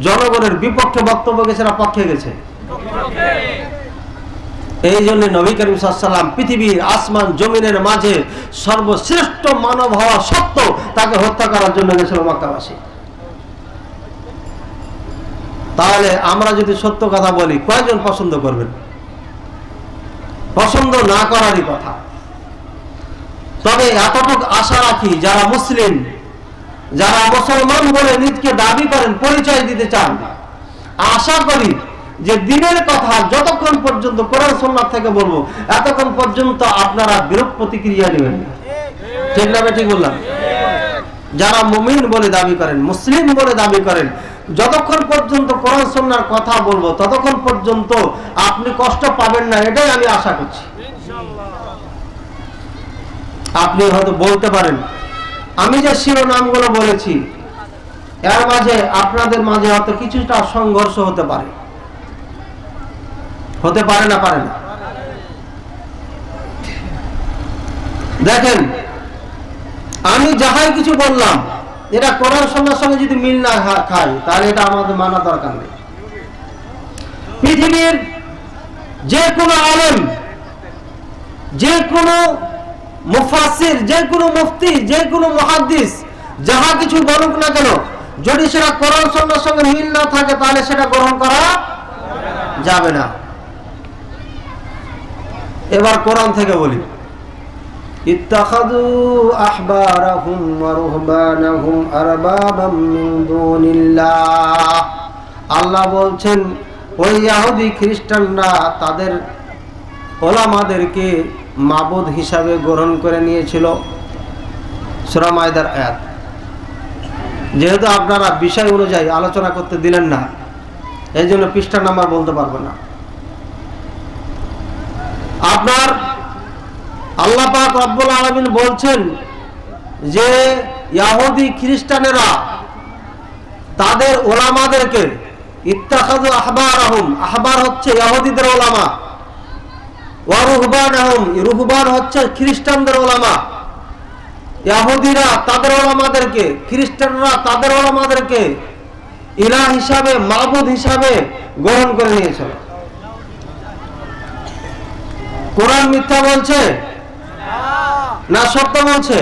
জনগণের বিপক্ষে বক্তব্য গেছে না পক্ষে গেছে? এই জন্য নবী করিম সাল্লাল্লাহু আলাইহি ওয়াসাল্লাম পৃথিবীর আসমান জমিনের মাঝে সর্বশ্রেষ্ঠ মানব হওয়া সত্ত্বেও তাকে হত্যা করার জন্য গেছিল মক্কাবাসী। তাহলে আমরা যদি সত্য কথা বলি কয়জন পছন্দ করবেন? পছন্দ না করারই কথা। তবে এতটুকু আশা রাখি যারা মুসলিম যারা মুসলমান বলে নিজকে দাবি করেন, পরিচয় দিতে চান, আশা করি যে দিনের কথা যতক্ষণ পর্যন্ত কোরআন সুন্নাহ থেকে বলবো এতক্ষণ পর্যন্ত আপনারা বিরূপ প্রতিক্রিয়া নেবেন না। ঠিক না? ঠিক বললাম? যারা মুমিন বলে দাবি করেন, মুসলিম বলে দাবি করেন, যতক্ষণ পর্যন্ত কোরআন সুন্নাহর কথা বলবো ততক্ষণ পর্যন্ত আপনি কষ্ট পাবেন না, এটাই আমি আশা করছি। আপনি হয়তো বলতে পারেন আমি যে শিরোনামগুলো বলেছি এর মাঝে আপনাদের মাঝে হয়তো কিছুটা সংঘর্ষ হতে পারে, হতে পারে না? পারে না? দেখেন, আমি যাহাই কিছু বললাম এটা কোরআন সুন্নাহর সঙ্গে যদি মিল না খায় তাহলে এটা আমাদের মানা দরকার নেই। পৃথিবীর যে কোনো আলেম, যে কোনো মুফাসসির, যে কোনো মুফতি, যে কোনো মুহাদ্দিস যাহা কিছু বলুক না কেন, যদি সেটা কোরআন সুন্নাহর সঙ্গে মিল না থাকে তাহলে সেটা গ্রহণ করা যাবে না। এবার কোরআন থেকে বলি, ইত্তাখাযু আহবারাহুম ওয়া রুহবানাহুম আরবাবাম মিন দুনিল্লাহ। আল্লাহ বলছেন ওই ইহুদি খ্রিস্টানরা তাদের ওলামাদেরকে মাবুদ হিসাবে গ্রহণ করে নিয়েছিল। সূরা মায়দার আয়াত। যেহেতু আপনারা বিষয় অনুযায়ী আলোচনা করতে দিলেন না, এই জন্য পৃষ্ঠা নাম্বার বলতে পারবো না। আপনার আল্লাহ পাক রব্বুল আলামিন বলছেন যে ইহুদি খ্রিস্টানেরা তাদের ওলামাদেরকে ইত্তাখাযু আহবারাহুম, আহবার হচ্ছে ইহুদিদের ওলামা, ওয়া রুহবানাহুম, রুহবান হচ্ছে খ্রিস্টানদের ওলামা। ইহুদিরা তাদের ওলামাদেরকে, খ্রিস্টানরা তাদের ওলামাদেরকে ইলাহ হিসাবে, মাবুদ হিসাবে গ্রহণ করে নিয়েছিল। কোরআন মিথ্যা বলছে না সত্য বলছে?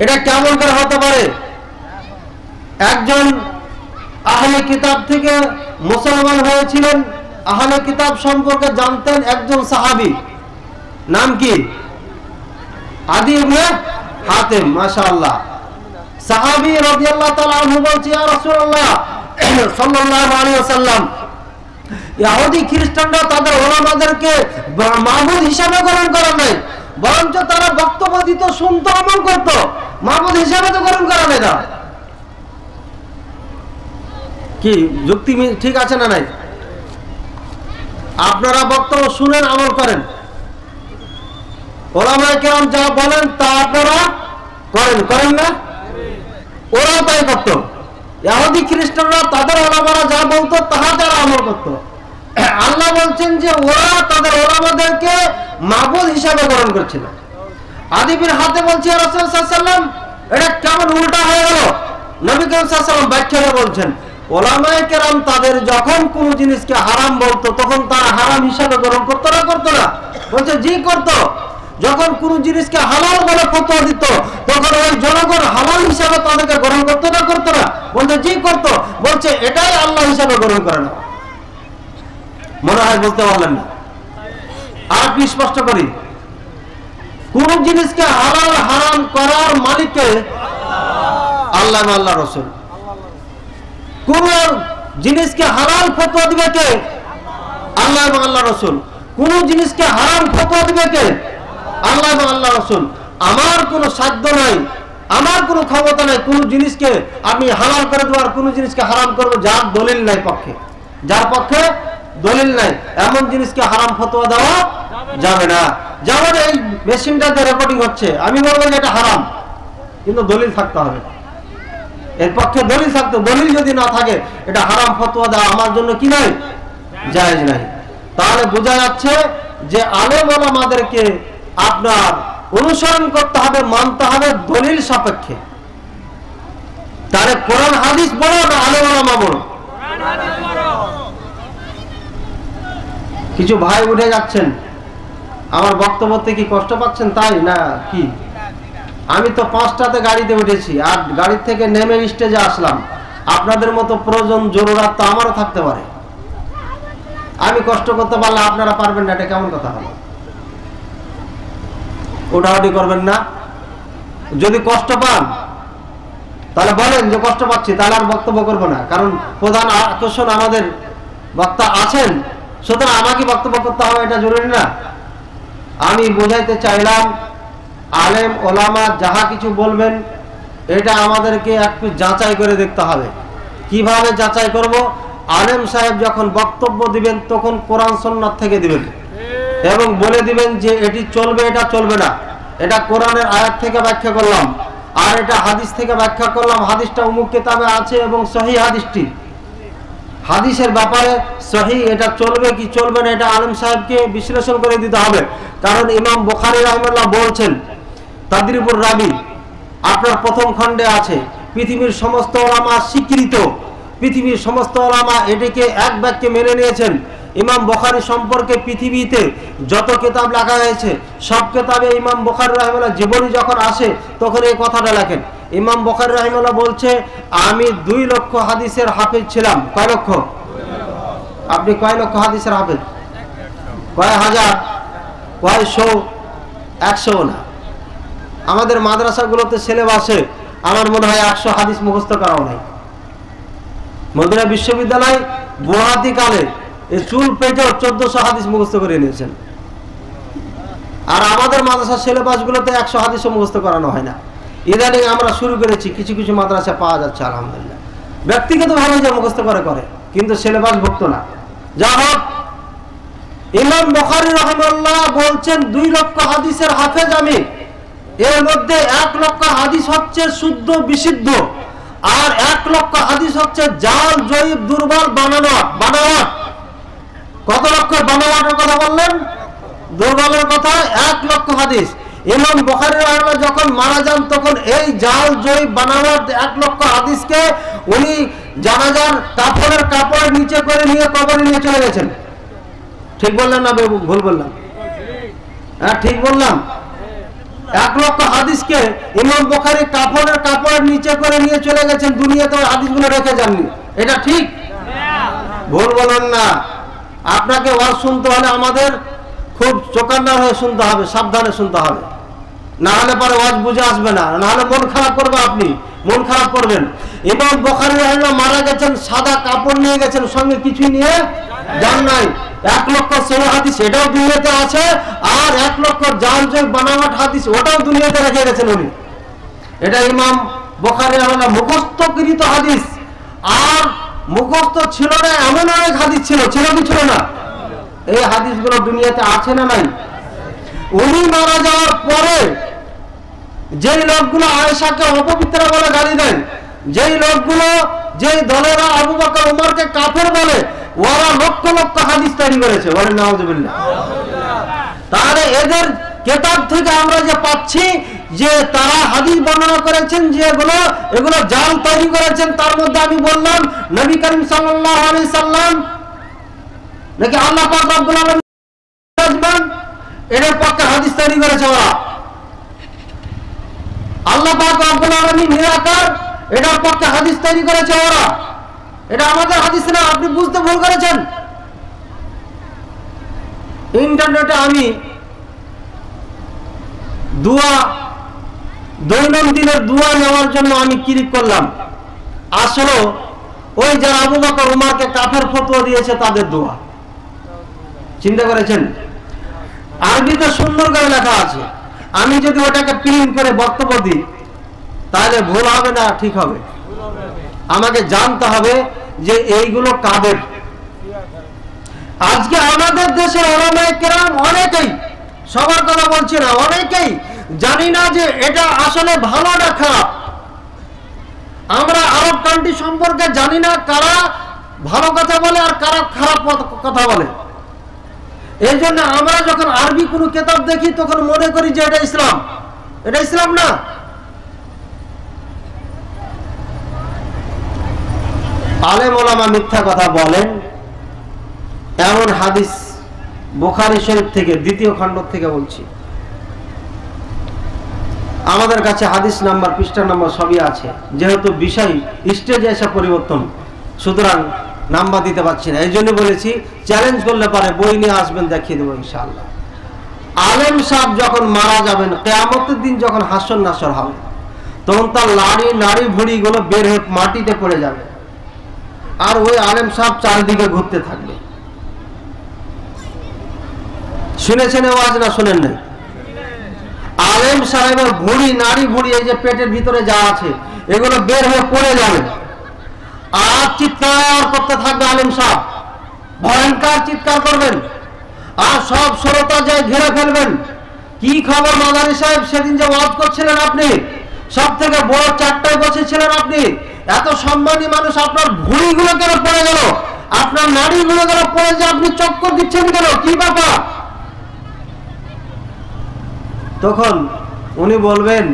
এটা কেমন করে হতে পারে? একজন আহলে কিতাব থেকে মুসলমান হয়েছিলেন, আহলে কিতাব সম্পর্কে জানতেন একজন সাহাবী, নাম কি? আদি ইবনে হাতিম। মাশাআল্লাহ। সাহাবী রাদিয়াল্লাহু তাআলা আনহু বলছে, ইয়া রাসূলুল্লাহ সাল্লাল্লাহু আলাইহি ওয়াসাল্লাম, ইহুদি খ্রিস্টানরা তাদের ওলামাদেরকে মাবুদ হিসাবে গ্রহণ করে নাই, বরঞ্চ তারা বক্তব্য দিত, শুনতো, আমল করত, মাবুদ হিসাবে তো গ্রহণ করে নাই। কি যুক্তি ঠিক আছে না নাই? আপনারা বক্তব্য শুনেন, আমল করেন, ওলামায়ে কেরাম যা বলেন তা আপনারা করেন, করেন না? ওরাও তাই করত। ইহুদি খ্রিস্টানরা তাদের ওলামারা যা বলতো তাহা তারা আমল করত। আল্লাহ বলছেন যে ওরা তাদের ওলামাদেরকে মাবুদ হিসাবে গ্রহণ করছিল। আদি বিন হাতিম বলছে, ইয়া রাসূল সাল্লাল্লাহু আলাইহি ওয়াসাল্লাম, এটা কেমন উল্টা হয়ে গেল? নবী করিম সাল্লাল্লাহু আলাইহি ওয়াসাল্লাম ব্যাখ্যা বলছেন, ওলামায়ে কেরাম তাদের যখন কোন জিনিসকে হারাম বলতো তখন তারা হারাম হিসাবে গ্রহণ করতো না? করতো না? বলছে জি করতো। যখন কোন জিনিসকে হালাল বলে ফতোয়া দিত তখন ওই জনগণ হালাল হিসাবে তাদেরকে গ্রহণ করতো না? করতো না? বলছে জি করতো। বলছে এটাই আল্লাহ হিসাবে গ্রহণ করে না। মনে হয় বুঝতে পারলেন না? আর কি স্পষ্ট করি, কোন জিনিসকে হালাল হারাম করার মালিককে আল্লাহ, আল্লাহ রাসূল। কোন জিনিসকে হালাল ফতোয়া দিবে কে? আল্লাহ এবং আল্লাহ রাসূল। কোন জিনিসকে হারাম ফতোয়া দিবে কে? আল্লাহ এবং আল্লাহ রাসূল। আমার কোনো সাধ্য নাই, আমার কোনো ক্ষমতা নাই কোন জিনিসকে আমি হালাল করে দেওয়ার, কোন জিনিসকে হারাম করবো যার দলিল নাই পক্ষে, যার পক্ষে দলিল নাই এমন জিনিসকে হারাম ফতোয়া দেওয়া যাবে না। যেমন এই মেশিনটাতে রেকর্ডিং হচ্ছে, আমি বলবো যে এটা হারাম, কিন্তু দলিল থাকতে হবে, এর পক্ষে দলিল থাকতে, দলিল যদি না থাকে এটা হারাম ফতোয়া দেওয়া আমার জন্য কি নাই? জায়েজ নাই। তাহলে বোঝা যাচ্ছে যে আলেম ওলামাদেরকে আপনার অনুসরণ করতে হবে, মানতে হবে দলিল সাপেক্ষে। তাহলে কোরআন হাদিস বলো না আলেম ওলামা বলো? কিছু ভাই উঠে যাচ্ছেন, আমার বক্তব্যতে কি কষ্ট পাচ্ছেন তাই না কি? আমি তো 5টাতে গাড়িতে উঠেছি আর গাড়ির থেকে নেমে স্টেজে আসলাম। আপনাদের মতো প্রয়োজন জরুরত তো আমারও থাকতে পারে। আমি কষ্ট করতে পারলে আপনারা পারবেন না, এটা কেমন কথা হলো? উঠাউঠি করবেন না। যদি কষ্ট পান তাহলে বলেন যে কষ্ট পাচ্ছি, তাহলে আর বক্তব্য করবো না, কারণ প্রধান আকর্ষণ আমাদের বক্তা আছেন, সুতরাং আমাকে বক্তব্য করতে হবে, এটা জরুরি না। আমি বোঝাইতে চাইলাম আলেম ওলামা যাহা কিছু বলবেন এটা আমাদেরকে একটু যাচাই করে দেখতে হবে। কিভাবে যাচাই করব? আলেম সাহেব যখন বক্তব্য দিবেন তখন কোরআন সুন্নাত থেকে দিবেন এবং বলে দিবেন যে এটি চলবে, এটা চলবে না, এটা কোরআনের আয়াত থেকে ব্যাখ্যা করলাম, আর এটা হাদিস থেকে ব্যাখ্যা করলাম, হাদিসটা অমুক কিতাবে আছে এবং সহি হাদিসটি, হাদিসের ব্যাপারে সহি, এটা চলবে কি চলবে না এটা আলেম সাহেবকে বিশ্লেষণ করে দিতে হবে। কারণ ইমাম বুখারী রাহিমাহুল্লাহ বলছেন, তাদরিবুর রাবি আপনার প্রথম খণ্ডে আছে, পৃথিবীর সমস্ত ওলামা স্বীকৃত, পৃথিবীর সমস্ত ওলামা এটিকে এক বাক্যে মেনে নিয়েছেন। ইমাম বুখারী সম্পর্কে পৃথিবীতে যত কিতাব লেখা হয়েছে সব কিতাবে ইমাম বুখারী রাহিমাহুল্লাহ জীবনী যখন আসে তখন এই কথাটা লেখেন। ইমাম বুখারী রাহিমাহুল্লাহ বলছে, আমি 2 লক্ষ হাদিসের হাফেজ ছিলাম। কয় লক্ষ? আপনি কয় লক্ষ হাদিসের হাফেজ? কয় হাজার, কয় শো, 100 না। আমাদের মাদ্রাসাগুলোতে সিলেবাসে আমার মনে হয় 100 হাদিস মুখস্থ করাও নাই। মদিনা বিশ্ববিদ্যালয় বুহাতি কালে এই চুল পেটেও 1400 হাদিস মুখস্থ করে নিয়েছেন, আর আমাদের মাদ্রাসার সিলেবাসগুলোতে 100 হাদিসও মুখস্থ করানো হয় না। ইদানিং আমরা শুরু করেছি, কিছু কিছু মাদ্রাসা পাওয়া যাচ্ছে আলহামদুলিল্লাহ, ব্যক্তিগতভাবে যে মুখস্থ করে কিন্তু সিলেবাস ভুক্ত না। যা হোক, ইমাম বুখারী রাহিমাহুল্লাহ বলছেন 2 লক্ষ হাদিসের হাফেজ আমি, এর মধ্যে 1 লক্ষ হাদিস হচ্ছে শুদ্ধ বিশুদ্ধ, আর 1 লক্ষ হাদিস হচ্ছে জাল জয়ীব দুর্বল বানাওয়াট। কত লক্ষ বানাওয়াটের কথা বললেন? দুর্বলের কথা 1 লক্ষ হাদিস। ইমাম বুখারী রাহিমাহুল্লাহ যখন মারা যান তখন এই জাল জয়ীব বানাওয়াট 1 লক্ষ হাদিসকে উনি জানাজার কাফনের কাপড় নিচে করে নিয়ে কবরে নিয়ে চলে গেছেন। ঠিক বললাম না ভুল বললাম? হ্যাঁ, ঠিক বললাম। 1 লক্ষ হাদিসকে ইমাম বুখারী কাফনের কাপড়ের নিচে করে নিয়ে চলে গেছেন, দুনিয়াতে হাদিসগুলো রেখে যাননি। এটা ঠিক? ভুল বলেন না। আপনাকে ওয়াজ শুনতে হলে আমাদের খুব চোকান্নার হয়ে শুনতে হবে, সাবধানে শুনতে হবে, না হলে পরে ওয়াজ বুঝে আসবে না, না হলে মন খারাপ করবে, আপনি মন খারাপ করবেন। ইমাম বুখারী রাহিমাহুল্লাহ মারা গেছেন, সাদা কাপড় নিয়ে গেছেন, সঙ্গে কিছুই নিয়ে যান নাই। 1 লক্ষ সহি হাদিস এটাও দুনিয়াতে আছে, আর 1 লক্ষ জাল জয়ীব বানাওয়াট হাদিস ওটাও দুনিয়াতে রেখে গেছেন উনি। এটা ইমাম বুখারী রাহিমাহুল্লাহ মুখস্থকৃত হাদিস, আর মুখস্থ ছিল না এমন অনেক হাদিস ছিল কি ছিল না? এই হাদিসগুলো দুনিয়াতে আছে না নাই? উনি মারা যাওয়ার পরে যেই লোকগুলো আয়েশাকে অপবিত্র বলে গালি দেন, যেই লোকগুলো, যেই দলেরা আবু বকর ওমরকে কাফের বলে, ওরা লক্ষ লক্ষ হাদিস তৈরি করেছে, বলেন নাউজুবিল্লাহ। তাহলে এদের কিতাব থেকে আমরা যে পাচ্ছি যে তারা হাদিস বর্ণনা করেছেন যে এগুলো জাল তৈরি করেছেন, তার মধ্যে আমি বললাম নবী করিম সাল্লাল্লাহু আলাইহি সাল্লাম নাকি আল্লাহ পাক রব্বুল আলামিন এর পক্ষে হাদিস তৈরি করেছে ওরা। আল্লাহ পাক রব্বুল আলামিন নিরাকার, এটার পক্ষে হাদিস তৈরি করেছে ওরা। এটা আমাদের হাদিস না, আপনি বুঝতে ভুল করেছেন। ইন্টারনেটে আমি দোয়া, দৈনন্দিনের দোয়া নেওয়ার জন্য আমি ক্লিক করলাম, আসলে ওই যারা আবু বকর ওমরকে কাফের ফতোয়া দিয়েছে তাদের দোয়া। চিন্তা করেছেন? আরবিতে সুন্দর করে লেখা আছে, আমি যদি ওটাকে প্রিন্ট করে বক্তব্য দিই তাহলে ভুল হবে না ঠিক হবে? আমাকে জানতে হবে যে এইগুলো কাদের। আজকে আমাদের দেশের উলামায়ে কেরাম অনেকেই, সবার কথা বলছি না, অনেকেই জানি না যে এটা আসলে ভালো না খারাপ। আমরা আরব কান্ট্রি সম্পর্কে জানি না কারা ভালো কথা বলে আর কারা খারাপ কথা বলে। এই জন্য আমরা যখন আরবি কোনো কিতাব দেখি তখন মনে করি যে এটা ইসলাম। এটা ইসলাম না। আলেম ওলামা মিথ্যা কথা বলেন এমন হাদিস বুখারী শরীফ থেকে 2য় খণ্ড থেকে বলছি, আমাদের কাছে হাদিস নাম্বার, পৃষ্ঠা নাম্বার সবই আছে। যেহেতু বিষয় স্টেজে এসে পরিবর্তন, সুতরাং নাম্বার দিতে পারছি না, এই জন্য বলেছি চ্যালেঞ্জ করলে পারে বই নিয়ে আসবেন, দেখিয়ে দেবো ইনশাআল্লাহ। আলেম সাহেব যখন মারা যাবেন, কিয়ামতের দিন যখন হাসর নাসর হবে, তখন তার নাড়ি ভুঁড়িগুলো বের হয়ে মাটিতে পড়ে যাবে, আর ওই আলেম সাহেব চারিদিকে ঘুরতে থাকবে। শুনেছেন আওয়াজ না শোনেন নাই? আলেম সাহেবের নাড়ি ভুঁড়ি এই যে পেটের ভিতরে যা আছে এগুলো বের হয়ে পড়ে যাবে, আর চিৎকার করতে থাকবে আলেম সাহেব, ভয়ঙ্কর চিৎকার করবেন, আর সব শ্রোতা যায় ঘিরে ফেলবেন। কি খবর মাদানী সাহেব, সেদিন যে ওয়াজ করছিলেন আপনি, সব থেকে বড় চারটায় বসেছিলেন আপনি, এত সম্মানী মানুষ, আপনার ভুঁড়িগুলো কেন পড়ে গেল, আপনার নাড়িগুলো কেন পড়ে যায়, আপনি চক্কর দিচ্ছেন কেন, কি ব্যাপার? তখন উনি বলবেন,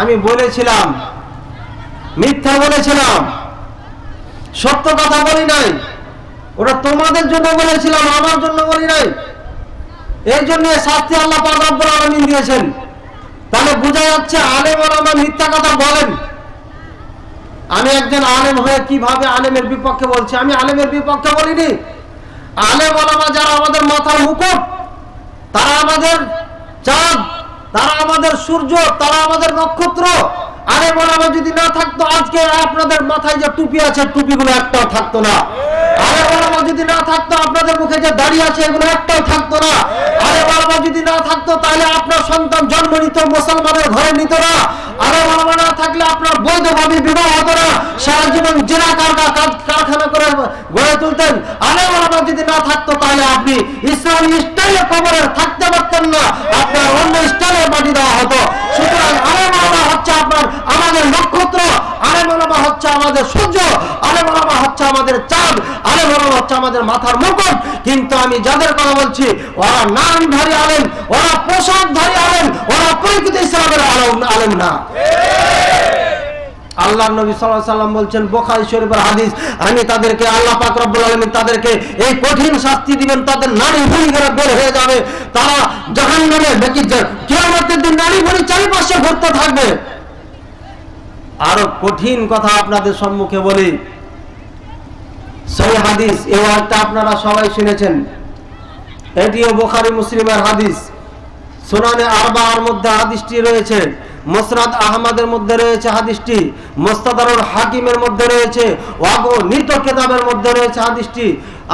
আমি বলেছিলাম, মিথ্যা বলেছিলাম, সত্য কথা বলি নাই, ওটা তোমাদের জন্য বলেছিলাম, আমার জন্য বলি নাই। এই জন্য শাস্তি আল্লাহ পাক রব্বুল আলামিন দিয়েছেন। তাহলে বোঝা যাচ্ছে আলেম ওলামা মিথ্যা কথা বলেন। আমি একজন আলেম হয়ে কিভাবে আলেমের বিপক্ষে বলছি? আমি আলেমের বিপক্ষে বলিনি। আলেম ওলামা যারা আমাদের মাথার মুকুট, তারা আমাদের চাঁদ, তারা আমাদের সূর্য, তারা আমাদের নক্ষত্র। আলেম ওলামা যদি না থাকতো আজকে আপনাদের মাথায় যে টুপি আছে টুপিগুলো একটাও থাকতো না। আলেম ওলামা যদি না থাকতো আপনাদের মুখে যে দাড়ি আছে এগুলো একটাও থাকতো না। আলেম ওলামা যদি না থাকতো তাহলে আপনার সন্তান জন্ম নিত মুসলমানের ঘরে নিত না। আলেম ওলামা না থাকলে আপনার বৈধভাবে বিবাহ হতো না, সারা জীবন জেনা কারখানা করে গড়ে তুলতেন। আলেম ওলামা যদি না থাকতো তাহলে আপনি ইসলামী স্টাইলে কবরে থাকতে পারতেন না, আপনার অন্য স্টাইলে মাটি দেওয়া হতো। সুতরাং আলেম ওলামা হচ্ছে আপনার আমাদের নক্ষত্র, আলেম ওলামা হচ্ছে আমাদের সূর্য, আলেম ওলামা হচ্ছে আমাদের চাঁদ, আলেম ওলামা হচ্ছে আমাদের মাথার মুকুট। কিন্তু আমি যাদের কথা বলছি ওরা নামধারী আলেম, ওরা পোশাকধারী আলেম, ওরা প্রকৃত ইসলামের আলেম না। আল্লাহর নবী সাল্লাল্লাহু আলাইহি সাল্লাম বলছেন, বুখারী শরীফের হাদিস, আমি তাদেরকে, আল্লাহ পাক রব্বুল আলামিন তাদেরকে এই কঠিন শাস্তি দিবেন, তাদের নারী ভুঁড়িগুলো বের হয়ে যাবে, তারা জাহান্নামে কিয়ামতের দিন নারী ভুঁড়ি চারিপাশে ঘুরতে থাকবে। আরো কঠিন কথা আপনাদের সম্মুখে বলি, সহিহ হাদিস, এই ওয়াজটা আপনারা সবাই শুনেছেন, এটিও বুখারী মুসলিমের হাদিস, সুনানে আরবাআর মধ্যে হাদিসটি রয়েছে, মুসনাদ আহমদের মধ্যে রয়েছে হাদিসটি, মুস্তাদরাল হাকিমের মধ্যে রয়েছে, অগণিত কিতাবের মধ্যে রয়েছে হাদিসটি।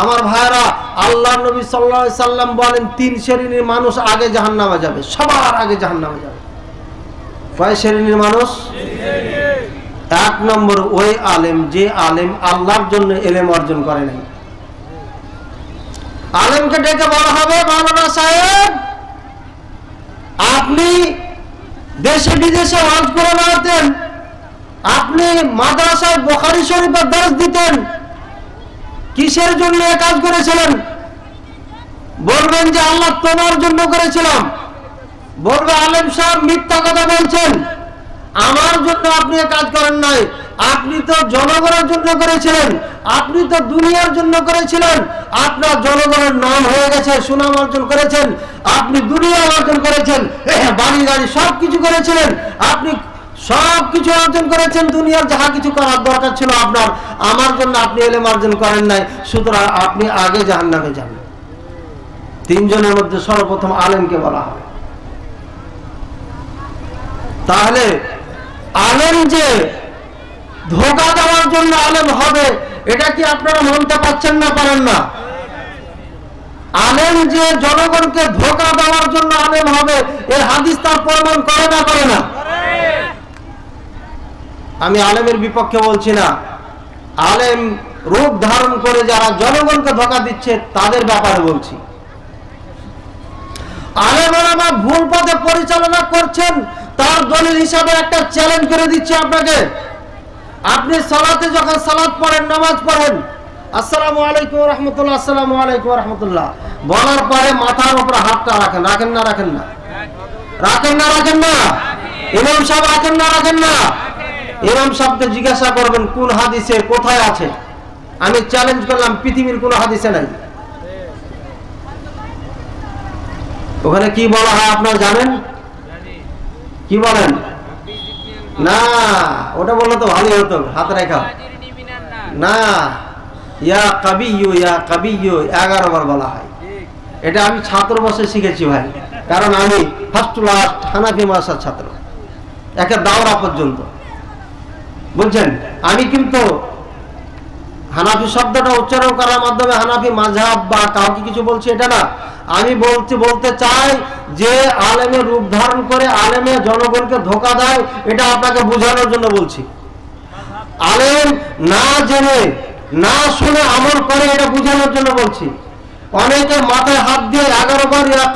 আমার ভাইরা, আল্লাহর নবী সাল্লাল্লাহু আলাইহি সাল্লাম বলেন, তিন শ্রেণীর মানুষ আগে জাহান্নামে যাবে, সবার আগে জাহান্নামে যাবে। কয় শ্রেণীর মানুষ? এক নম্বর ওই আলেম যে আলেম আল্লাহর জন্য ইলম অর্জন করে নাই। আলেমকে ডেকে বলা হবে, মাওলানা সাহেব আপনি দেশে বিদেশে ওয়াজ করে বেড়াতেন, আপনি মাদ্রাসায় বুখারী শরীফের দরস দিতেন, কিসের জন্য এই কাজ করেছিলেন? বলবেন যে আল্লাহ তোমার জন্য করেছিলাম। বলবে আলেম সাহেব মিথ্যা কথা বলছেন, আমার জন্য আপনি এই কাজ করেন নাই, আপনি তো জনগণের জন্য করেছিলেন, আপনি তো দুনিয়ার জন্য করেছিলেন, আপনার জনগণের নাম হয়ে গেছে, সুনাম অর্জন করেছেন, আপনি দুনিয়া অর্জন করেছেন, বাড়ি গাড়ি সবকিছু করেছিলেন, আপনি সবকিছু অর্জন করেছেন, দুনিয়ার যাহা কিছু করার দরকার ছিল আপনার, আমার জন্য আপনি ইলম অর্জন করেন নাই, সুতরাং আপনি আগে জাহান্নামে যাবেন। তিনজনের মধ্যে সর্বপ্রথম আলেমকে বলা হবে। তাহলে আলেম যে ধোঁকা দেওয়ার জন্য আলেম হবে, এটা কি আপনারা মানতে পারছেন না পারেন না? আলেম যে জনগণকে ধোঁকা দেওয়ার জন্য আলেম হবে, এই হাদিস তার প্রমাণ করে না করে না? আমি আলেমের বিপক্ষে বলছি না, আলেম রূপ ধারণ করে যারা জনগণকে ধোঁকা দিচ্ছে তাদের ব্যাপারে বলছি। আলেম ওলামা ভুল পথে পরিচালনা করছেন, তার দলিল হিসাবে একটা চ্যালেঞ্জ করে দিচ্ছে আপনাকে। আপনি সালাতে যখন সালাত পড়েন, নামাজ পড়েন, আসসালামু আলাইকুম ওয়া রাহমাতুল্লাহ, আসসালামু আলাইকুম ওয়া রাহমাতুল্লাহ বলার পরে মাথার উপরে হাতটা রাখেন, রাখেন না রাখেন না? রাখেন না রাখেন না? ইমাম সাহেব রাখেন না রাখেন না? ইমাম সাহেবকে জিজ্ঞাসা করবেন কোন হাদিসে কোথায় আছে। আমি চ্যালেঞ্জ করলাম, পৃথিবীর কোন হাদিসে নাই। ওখানে কি বলা হয় আপনারা জানেন? কি বলেন? না, ওটা বললে তো ভালোই হতো, হাত রেখা না, ইয়া কাবিয়্যু ইয়া কাবিয়্যু 11 বার বলা হয়। এটা আমি ছাত্র বসে শিখেছি ভাই, কারণ আমি ফার্স্ট ক্লাস হানাফি মাদ্রাসার ছাত্র। একে দাওরা পর্যন্ত। বুঝছেন, আমি কিন্তু হানাফি শব্দটা উচ্চারণ করার মাধ্যমে হানাফি মাযহাব বা কাউকে কিছু বলছি এটা না। আমি বলতে চাই যে আলেমে রূপ ধারণ করে আলেমে জনগণকে ধোঁকা দেয়, এটা আপনাকে বোঝানোর জন্য বলছি। আলেম না জেনে না শুনে আমল করে, এটা বোঝানোর জন্য বলছি। অনেকে মাথায় হাত দিয়ে 11 বার ইয়া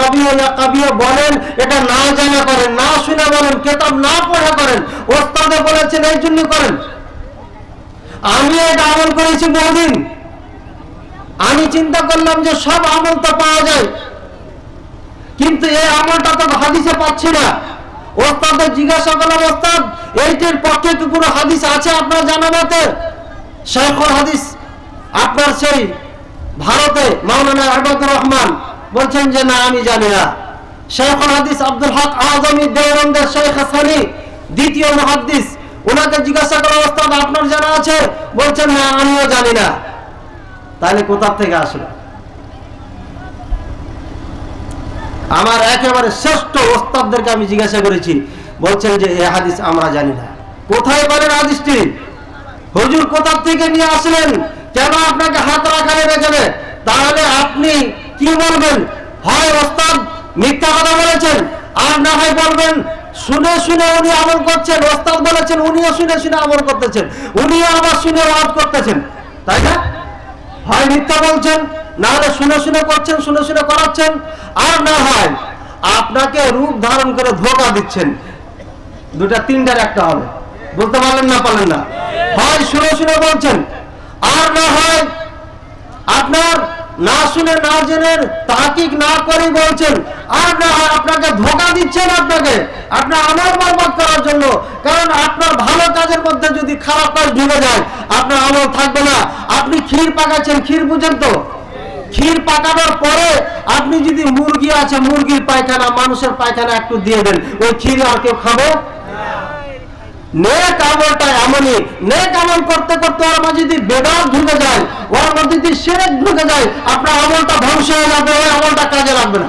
কাবিয়া বলেন, এটা না জানা করেন, না শুনে বলেন, কিতাব না পড়া করেন, ওস্তাদে বলেছেন এই জন্য করেন। আমি এটা আমল করেছি বহুদিন। আমি চিন্তা করলাম যে সব আমল তো পাওয়া যায়, কিন্তু এই আমলটা তো হাদিসে পাচ্ছি না। ওস্তাদে জিজ্ঞাসা করলাম, ওস্তাদ এইটির পক্ষে কি কোনো হাদিস আছে আপনার জানা মতে? শাইখুল হাদিস আপনার সেই ভারতে মাওলানা আহমদুর রহমান বলছেন যে না আমি জানি না। শাইখুল হাদিস আব্দুল হক আজমি দেওবন্দের শেখ হাসানি দ্বিতীয় মুহাদ্দিস, ওনাকে জিজ্ঞাসা করা, ওস্তাদ আপনার জানা আছে? বলছেন না আমিও জানি না। তাহলে কোথা থেকে আসলো? আমার একেবারে শ্রেষ্ঠ ওস্তাদদেরকে আমি জিজ্ঞাসা করেছি, বলছেন যে এই হাদিস আমরা জানি না। কোথায় বলেন হাদিসটি? হুজুর কোথা থেকে নিয়ে আসলেন? কেন আপনাকে হাত রাখালে রেখে? তাহলে আপনি কি বলবেন? হয় ওস্তাদ মিথ্যা কথা বলেছেন, আর না হয় বলবেন শুনে শুনে উনি আমল করছেন। ওস্তাদ বলেছেন উনিও শুনে শুনে আমল করতেছেন, উনিও আবার শুনে ওয়াজ করতেছেন, তাই না? হয় মিথ্যা বলছেন, না হলে শুনে শুনে করছেন, শুনে শুনে করাচ্ছেন, আর না হয় আপনাকে রূপ ধারণ করে ধোঁকা দিচ্ছেন। দুটা তিনটার একটা হবে। বলতে পারলেন না? পারলেন না? হয় শুনে শুনে বলছেন, আর না হয় আপনার না শুনে না জেনে তাহকিক না করে বলছেন, আর না হয় আপনাকে ধোঁকা দিচ্ছেন, আপনাকে আপনার আমল বরবাদ করার জন্য। কারণ আপনার ভালো কাজের মধ্যে যদি খারাপ কাজ ঢুকে যায়, আপনার আমল থাকবে না। আপনি ক্ষীর পাকাচ্ছেন, ক্ষীর বুঝেন তো? ক্ষীর পাকানোর পরে আপনি যদি মুরগি আছে, মুরগির পায়খানা মানুষের পায়খানা একটু দিয়ে দেন, ওই ক্ষীর আর কেউ খাবো? নেক আমলটা এমনই, নেক আমল করতে করতে ওর মধ্যে যদি বেদাত ঢুকে যায়, ওর মধ্যে যদি শিরক ঢুকে যায়, আপনার আমলটা ধ্বংস হয়ে যাবে, ওই আমলটা কাজে লাগবে না।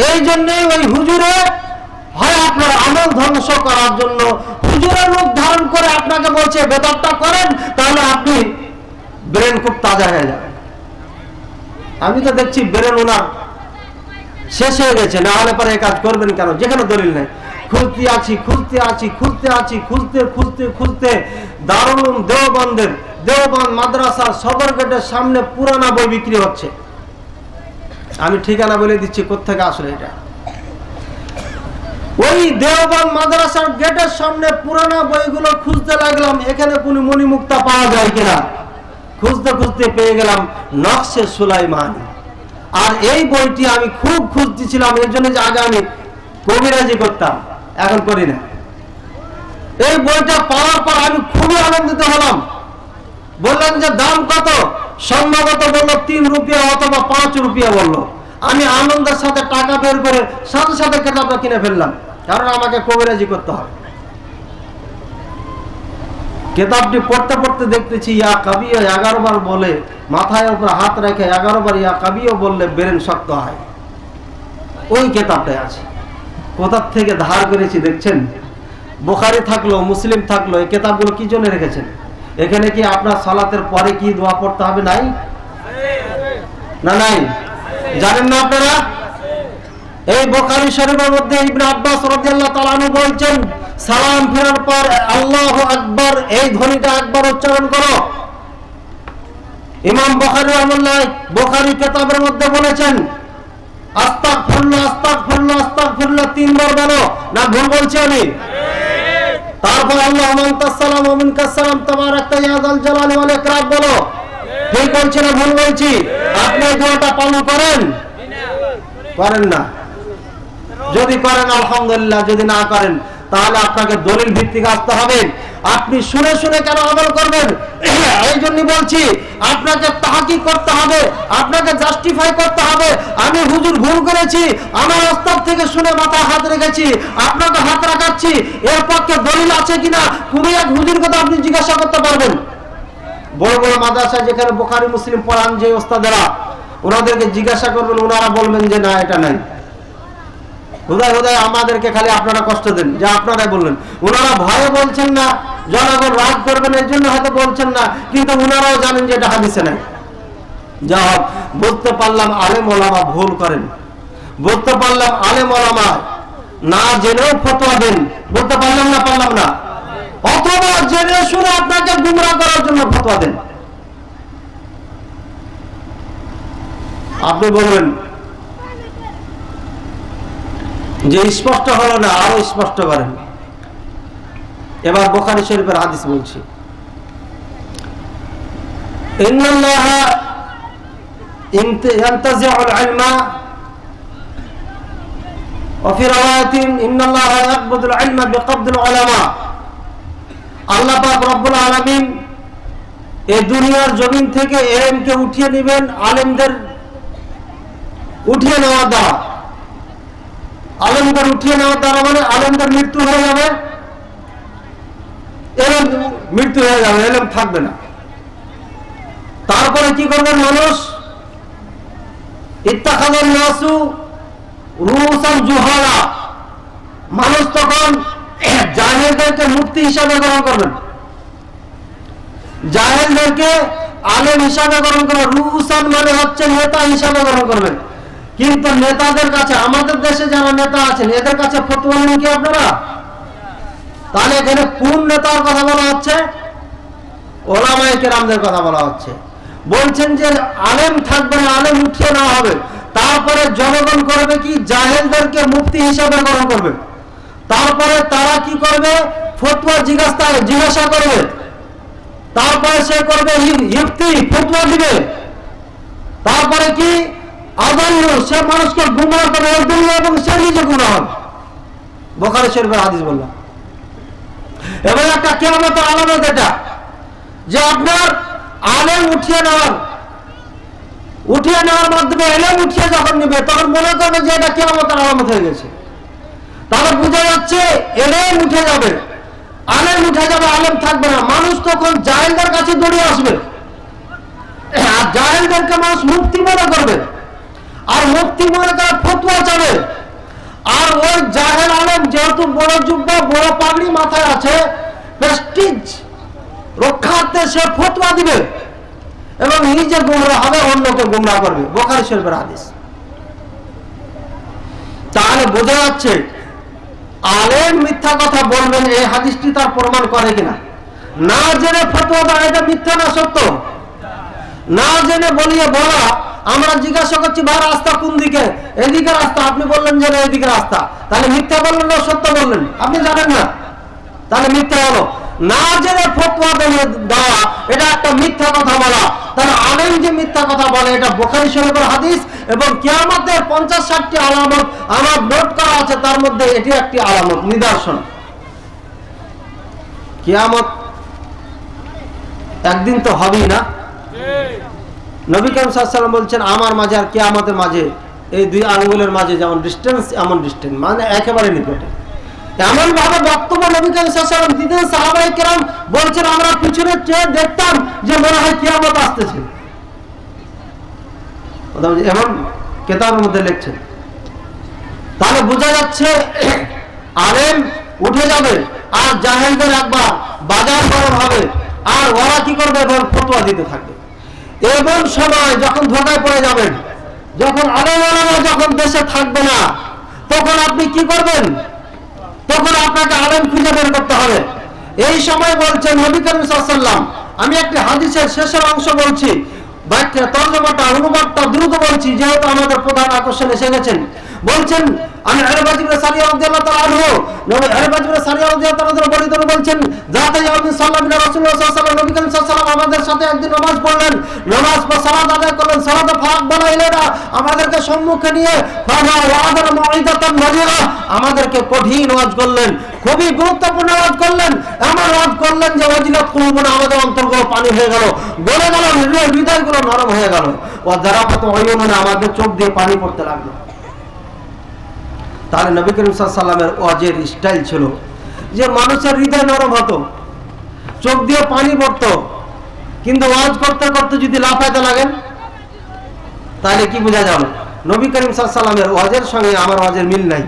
এই জন্যই ওই হুজুরে হয় আপনার আমল ধ্বংস করার জন্য হুজুরের রূপ ধারণ করে আপনাকে বলছে বেদাতটা করেন, তাহলে আপনি ব্রেন খুব তাজা হয়ে যাবে। আমি তো দেখছি ব্রেন ওনার শেষ হয়ে গেছে, না হলে পরে এই কাজ করবেন কেন? যেখানে দলিল নেই, খুঁজতে আছি দারুল উলুম দেওবন্দ মাদ্রাসার সদর গেটের সামনে পুরানা বই বিক্রি হচ্ছে। আমি ঠিকানা বলে দিচ্ছি কোত্থেকে আসলে এটা। ওই দেওবন্দ মাদ্রাসার গেটের সামনে পুরানা বইগুলো খুঁজতে লাগলাম, এখানে কোনো মণিমুক্তা পাওয়া যায় কিনা। খুঁজতে পেয়ে গেলাম নকশে সুলাইমান। আর এই বইটি আমি খুব খুঁজতেছিলাম, এর জন্য যে আগে আমি কবিরাজি করতাম, এখন করি না। এই বইটা পাওয়ার পর আমি খুবই আনন্দিত হলাম। বললেন যে দাম কত? সম্ভবত বললো 3 রুপিয়া অথবা 5 রুপিয়া বললো। আমি আনন্দের সাথে টাকা বের করে সাথে সাথে কিতাবটা কিনে ফেললাম, কারণ আমাকে কবিরাজি করতে হবে। কিতাবটি পড়তে দেখতেছি ইয়া কাবিয়া 11 বার বলে, মাথায় উপর হাত রেখে 11 বার ইয়া কাবিয়া বললে ব্রেন শক্ত হয়। ওই কিতাবটাই আছে। কোথা থেকে ধার করেছি দেখছেন? বুখারী থাকলো, মুসলিম থাকলো, এই কিতাবগুলো কি জন্য রেখেছেন? এখানে কি আপনার সালাতের পরে কি দোয়া পড়তে হবে? নাই না? নাই? জানেন না আপনারা? এই বুখারী শরীফের মধ্যে ইবনে আব্বাস রাদিয়াল্লাহু তাআলা আনহু বলছেন, সালাম ফেরার পর আল্লাহু আকবার এই ধ্বনিটা একবার উচ্চারণ করো। ইমাম বুখারী রাহিমাহুল্লাহ বুখারী কিতাবের মধ্যে বলেছেন আস্তাগফিরুল্লাহ 3 বার বলো। না ভুল বলছি আমি? তারপর আল্লাহুম্মা আনতাস সালাম ওয়া মিনকাস সালাম তাবারাকতা ইয়া যাল জালালি ওয়াল ইকরাম বলো। ঠিক বলছি না ভুল বলছি? আপনি এই দোয়াটা পালন করেন না? যদি করেন আলহামদুলিল্লাহ, যদি না করেন তাহলে আপনাকে দলিল ভিত্তিক আসতে হবে। আপনি শুনে শুনে কেন আমল করবেন? এই জন্য বলছি আপনাকে তাহকিক করতে হবে, আপনাকে জাস্টিফাই করতে হবে। আমি হুজুর ভুল করেছি, আমার ওস্তাদ থেকে শুনে মাথা হাত রেখেছি, আপনাকে হাত রাখাচ্ছি, এর পক্ষে দলিল আছে কিনা কোনো এক হুজুর কথা আপনি জিজ্ঞাসা করতে পারবেন। বড় বড় মাদ্রাসা যেখানে বুখারী মুসলিম পড়ান যে ওস্তাদেরা, ওনাদেরকে জিজ্ঞাসা করবেন, ওনারা বলবেন যে না এটা নাই। হুদায় হুদায় আমাদেরকে খালি আপনারা কষ্ট দেন, যে আপনারাই বললেন। ওনারা ভয়ে বলছেন না, জনগণ রাগ করবেন এর জন্য হয়তো বলছেন না, কিন্তু ওনারাও জানেন যে এটা হাদিসে নাই। যা হোক, বুঝতে পারলাম আলেম ওলামা ভুল করেন, বুঝতে পারলাম আলেম ওলামা না জেনেও ফতোয়া দেন, বলতে পারলাম না, পারলাম না, অথবা জেনে শুনে আপনাকে গুমরাহ করার জন্য ফতোয়া দেন। আপনি বলবেন যে স্পষ্ট হলো না, আরো স্পষ্ট করেন। এবার বুখারী শরীফের হাদিস বলছি, ইন্নাল্লাহা ইয়ানতাজিউল ইলমা ওয়া ফি রাওয়ায়াতিন ইন্নাল্লাহা ইয়াকবুদুল ইলমা বিকবদিল উলামা। আল্লাহ পাক রব্বুল আলামিন এই দুনিয়ার জমিন থেকে ইলমকে উঠিয়ে নেবেন আলেমদের উঠিয়ে নেওয়ার দ্বারা। আলেমদের উঠিয়ে নেওয়ার দ্বারা মানে আলেমদের মৃত্যু হয়ে যাবে, এলম মৃত্যু হয়ে যাবে, এলম থাকবে না। তারপরে কি করবেন মানুষ? ইত্তাখাযান নাসু রুউসান জুহালা, মানুষ তখন জাহেলদেরকে মুফতি হিসাবে গ্রহণ করবেন, জাহেলদেরকে আলেম হিসাবে গ্রহণ করবেন। রুউসান মানে হচ্ছে নেতা হিসাবে গ্রহণ করবেন। কিন্তু নেতাদের কাছে, আমাদের দেশে যারা নেতা আছেন এদের কাছে ফতোয়া নেন কি আপনারা? তাহলে এখানে কোন নেতার কথা বলা হচ্ছে? ওলামায়ে কেরামদের কথা বলা হচ্ছে। বলছেন যে আলেম থাকবে না, আলেম উঠিয়ে নেওয়া হবে। তারপরে জনগণ করবে কি? জাহেলদেরকে মুফতি হিসাবে গ্রহণ করবে। তারপরে তারা কি করবে? ফতোয়া জিজ্ঞাসা করবে। তারপরে সে করবে ইফতি, ফতোয়া দিবে। তারপরে কি? আদাল্লু, সে মানুষকে গুমরাহ করে এবং সে নিজে গুনাহ হবে। বুখারী শরীফের হাদিস বললাম। এবং একটা কিয়ামতের আলামত এটা, যে আপনার আলেম উঠিয়ে নেওয়ার মাধ্যমে এলেম উঠিয়ে যখন নিবে তখন মনে করবে যে এটা কিয়ামতের আলামত হয়ে গেছে। তাহলে বোঝা যাচ্ছে এলেম উঠে যাবে, আলেম উঠে যাবে, আলেম থাকবে না। মানুষ তখন জাহেলদের কাছে দৌড়ে আসবে, আর জাহেলদেরকে মানুষ মুফতি মনে করবে, আর মুফতি মনে করে ফতোয়া চাবে। আর ওই জাহেল আলেম যেহেতু বড় জুব্বা বড় পাগড়ি মাথায় আছে, প্রেস্টিজ রক্ষার্থে সে ফতোয়া দিবে এবং নিজে গুমরাহ হবে, অন্যকে গুমরাহ করবে। বুখারী শরীফের হাদিস। তাহলে বোঝা যাচ্ছে আলেম মিথ্যা কথা বলবেন, এই হাদিসটি তার প্রমাণ করে কিনা। না জেনে ফতোয়া দেওয়া এটা মিথ্যা না সত্য? না জেনে বলিয়ে বলা, আমরা জিজ্ঞাসা করছি ভাই রাস্তা কোন দিকে? এদিকে রাস্তা, আপনি বললেন যে না এদিকে রাস্তা, তাহলে মিথ্যা বললেন না সত্য বললেন? আপনি জানেন না, তাহলে মিথ্যা হলো। না জেনে ফতোয়া দেওয়া এটা একটা মিথ্যা কথা বলা। তাহলে আলেম যে মিথ্যা কথা বলে এটা বুখারী শরীফের হাদিস, এবং কিয়ামতের 50-60টি আলামত আমার নোট করা আছে, তার মধ্যে এটি একটি আলামত, নিদর্শন। কিয়ামত একদিন তো হবেই না। নবী করিম সাল্লাল্লাহু আলাইহি ওয়াসাল্লাম বলছেন আমার মাঝে আর কিয়ামতের মাঝে এই দুই আঙ্গুলের মাঝে যেমন ডিস্টেন্স, এমন ডিস্টেন্স, মানে একেবারে নিকটে। এমন ভাবে বক্তব্য নবী করিম সাল্লাল্লাহু আলাইহি ওয়াসাল্লাম দিতেন, সাহাবায়ে কেরাম বলছেন আমরা পিছনে চেয়ে দেখতাম যে মনে হয় কিয়ামত আসতেছে। এমন কিতাবের মধ্যে লিখছেন। তাহলে বোঝা যাচ্ছে আলেম উঠে যাবে, আর জাহেলদের একবার বাজার গরম হবে, আর ওরা কি করবে? এবার ফতোয়া দিতে থাকবে। এবং সময় যখন ধোঁকায় পড়ে যাবেন, যখন আলেম ওলামা যখন দেশে থাকবে না, তখন আপনি কি করবেন? তখন আপনাকে আলেম খুঁজে বের করতে হবে। এই সময় বলছেন নবী করিম সাল্লাল্লাহু আলাইহি ওয়াসাল্লাম, আমি একটি হাদিসের শেষের অংশ বলছি, ব্যাখ্যা তর্জমাটা অনুবাদটা দ্রুত বলছি যেহেতু আমাদের প্রধান আকর্ষণ এসে গেছেন। বলছেন আমি আরবাজ ইবনে সারিয়া রাদিয়াল্লাহু তাআলা আনহু, নবী আরবাজ ইবনে সারিয়া রাদিয়াল্লাহু তাআলা বর্ণিত বলছেন, যাতে ইয়াউমিন সাল্লাল্লাহু আলাইহি রাসূলুল্লাহ সাল্লাল্লাহু আলাইহি ওয়াসাল্লাম, নবী করিম সাল্লাল্লাহু আলাইহি ওয়াসাল্লাম আমাদের সাথে একদিন নামাজ পড়লেন, নামাজ পড়ে সালাত আদায় করলেন, সালাতে ফারাক বানাইলেন, আমাদেরকে সম্মুখে নিয়ে ফামা ওয়াদার মাউইদাতান নাজিরা, আমাদেরকে কঠিন ওয়াজ করলেন, খুবই গুরুত্বপূর্ণ ওয়াজ করলেন। এমন ওয়াজ করলেন যে ওয়াজিলাত কুলুবুনা, আমাদের অন্তরগুলো পানি হয়ে গেল, গলে গেল, হৃদয়গুলো নরম হয়ে গেল, ওয়া যারাফাত উয়ুনুনা, আমাদের চোখ দিয়ে পানি পড়তে লাগলো। তাহলে নবী করিম সাল্লাল্লাহু আলাইহি ওয়াসাল্লামের ওয়াজের স্টাইল ছিল যে মানুষের হৃদয় নরম হতো, চোখ দিয়ে পানি পড়তো। কিন্তু ওয়াজ করতে করতে যদি লাফাইতে লাগেন তাহলে কি বোঝা যাবে? নবী করিম সাল্লাল্লাহু আলাইহি ওয়াসাল্লামের ওয়াজের সঙ্গে আমার ওয়াজের মিল নাই।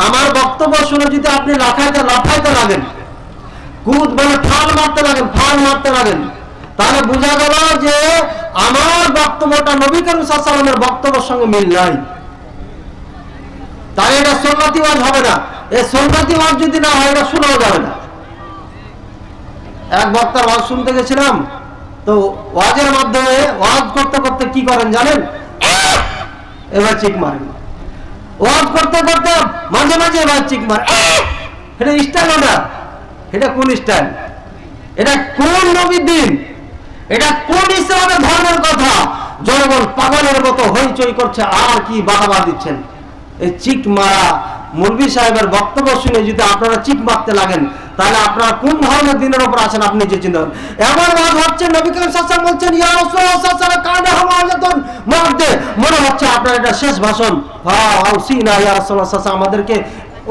আমার বক্তব্য শুনে যদি আপনি লাফাইতে লাগেন, কুদ মানে ফাল মারতে লাগেন, তাহলে বোঝা গেল যে আমার বক্তব্যটা নবী করিম সাল্লাল্লাহু আলাইহি ওয়াসাল্লামের বক্তব্যের সঙ্গে মিল নাই। তাই এটা সুন্নতি ওয়াজ হবে না। এই সুন্নতি ওয়াজ যদি না হয় এটা শোনাও যাবে না। এক বক্তার ওয়াজ শুনতে গেছিলাম, তো ওয়াজের মাধ্যমে ওয়াজ করতে করতে কি করেন জানেন? এবার চিক মারেন। ওয়াজ করতে করতে মাঝে মাঝে এবার চিক মারে। এটা স্টাইল না। এটা কোন স্টাইল? এটা কোন নবীর দিন? এটা কোন ইসলামের ধর্মের কথা? জনগণ পাগলের মতো হইচই করছে আর কি বাড়াবা দিচ্ছেন। এই চিক মারা মুরবি সাহেবের বক্তব্য শুনে যদি আপনারা চিক মারতে লাগেন, তাহলে আপনারা কোন ধরনের দিনের উপর আছেন আপনি নিজে চিন্তা করেন। এমন ওয়াজ হচ্ছে, নবী করিম সাল্লাল্লাহু আলাইহি ওয়াসাল্লাম বলছেন ইয়া রাসূলুল্লাহ সাল্লাল্লাহু আলাইহি ওয়াসাল্লাম কানা হাওয়াজাতুন মুআদ্দে, মনে হচ্ছে আপনার এটা শেষ ভাষণ। আউসিনা ইয়া রাসূলুল্লাহ সাল্লাল্লাহু আলাইহি ওয়াসাল্লাম, আমাদেরকে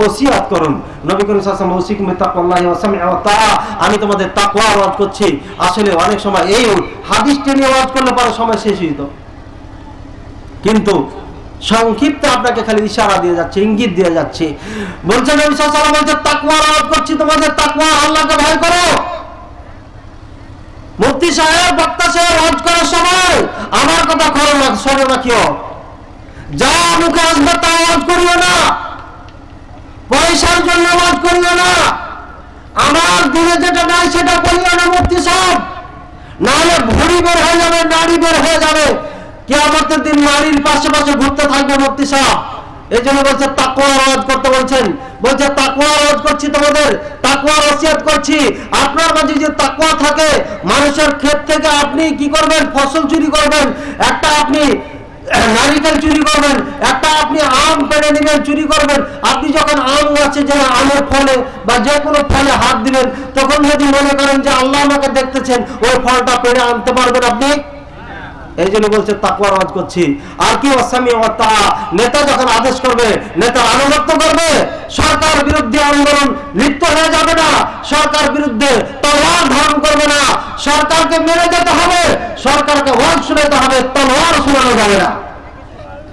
ওসিয়াত করুন। নবী করিম সাল্লাল্লাহু আলাইহি ওয়াসাল্লাম ওসিকুম বিতাকওয়াল্লাহি ওয়া সামঈ ওয়া তাআ, আমি তোমাদের তাকওয়া ওয়াজ করছি। আসলে অনেক সময় এই হাদিসটা নিয়ে ওয়াজ করলে পরে সময় শেষ হইতো, কিন্তু সংক্ষিপ্ত আপনাকে খালি ইশারা দিয়ে যাচ্ছে, ইঙ্গিত দিয়ে যাচ্ছে। বলছেন নবী সাল্লাল্লাহু আলাইহি ওয়াসাল্লাম বলছেন তাকওয়া ওয়াজ করছি তোমাদের, তাকওয়া, আল্লাহকে ভয় করো। মুফতি সাহেব, বক্তা সাহেব ওয়াজ করার সময় আমার কথা স্মরণ রাখিও। যা মুখে আসবে তা ওয়াজ করিও না, পয়সার জন্য ওয়াজ করিও না, আমার দিনে যেটা নাই সেটা করিও না মুফতি সাহেব, নাহলে ভুঁড়ি বের হয়ে যাবে, নাড়ি বের হয়ে যাবে। কিয়ামতের দিন নারীর পাশে পাশে ঘুরতে থাকবে মুফতি সাহেব। এই জন্য বলছে তাকওয়া ওয়াজ করতে বলছেন। বলছে তাকওয়া ওয়াজ করছি তোমাদের, তাকওয়া ওসিয়ত করছি। আপনার মাঝে যে তাকওয়া থাকে, মানুষের ক্ষেত থেকে আপনি কি করবেন? ফসল চুরি করবেন, একটা আপনি নারিকেল চুরি করবেন, একটা আপনি আম পেড়ে নেবেন, চুরি করবেন। আপনি যখন আম গাছে যে আমের ফলে বা যে কোনো ফলে হাত দিবেন, তখন যদি মনে করেন যে আল্লাহ আমাকে দেখতেছেন, ওই ফলটা পেড়ে আনতে পারবেন আপনি? এই জন্য বলছে তাকওয়ার ওয়াজ করছি। আর কি ওয়াসামি ওয়া তাআ, নেতা যখন আদেশ করবে, নেতার আনুগত্য করবে। সরকার বিরুদ্ধে আন্দোলন লিপ্ত হয়ে যাবে না, সরকার বিরুদ্ধে তলোয়ার ধারণ করবে না। সরকারকে মেরে যেতে হবে, সরকারকে ওয়াজ শোনাতে হবে, তলোয়ার শোনানো যাবে না।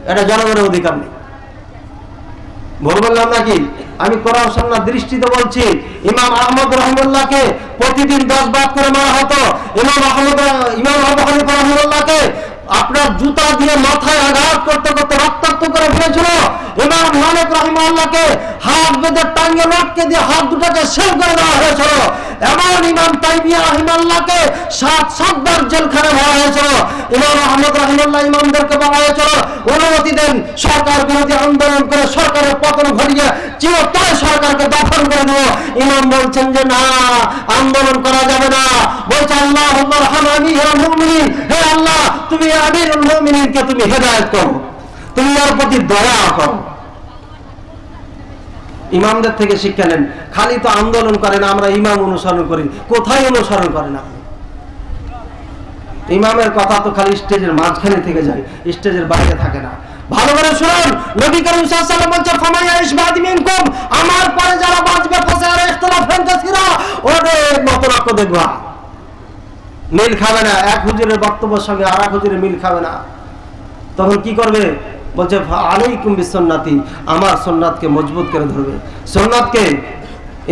এটা জনগণের অধিকার নেই। ভুল বললাম নাকি? আমি কোরআন সুন্নাহর দৃষ্টিতে বলছি। ইমাম আহমদ রাহিমাহুল্লাহকে প্রতিদিন 10 বার করে মারা হতো। ইমাম আবু হানিফা রাহিমাহুল্লাহকে আপনার জুতা দিয়ে মাথায় আঘাত করতে করতে রক্তাক্ত করে ফেলেছিল। ইমাম মালিক রাহিমাহুল্লাহকে হাত বেঁধে টাঙ্গে লটকে দিয়ে হাত দুটাকে শেষ করে দেওয়া হয়েছিল। এমন ইমাম তাইমিয়া রাহিমাহুল্লাহকে 7 বার জেলখানে ভরা হয়েছিল। ইমাম আহমদ রাহিমাহুল্লাহ ইমামদেরকে বলা হয়েছিল অনুমতি দেন সরকার বিরোধী আন্দোলন করে সরকারের পতন ঘটিয়ে চিরতরে সরকারকে দফন করে দেব। ইমাম বলছেন যে না, আন্দোলন করা যাবে না। বলছে আল্লাহুম্মা রহম আমিরুল মুমিনিন, হে আল্লাহ তুমি আমিরুল মুমিনিনকে তুমি হেদায়েত করো, তুমি ওর প্রতি দয়া করো। ইমামদের থেকে শিক্ষা নেন। খালি তো আন্দোলন করেন, আমরা ইমাম অনুসরণ করি। কোথায় অনুসরণ করেন আপনি? ইমামের কথা তো খালি স্টেজের মাঝখানে থেকে যায়, স্টেজের বাইরে থাকে না। ভালো করে শুনুন, নবী করিম সাল্লাল্লাহু আলাইহি ওয়াসাল্লাম বলেন ফামায়া ইশবাদি মিনকুম, আমার পরে যারা বাঁচবে ফাসারা ইখতিলাফান কাসীরা, ওদের মতলব দেখবা মিল খাবে না। এক হুজুরের বক্তব্যের সঙ্গে আরেক হুজুরের মিল খাবে না। তখন কি করবে? বলছে আলাইকুম বিসুন্নতি, আমার সুন্নাতকে মজবুত করে ধরবে। সুন্নাতকে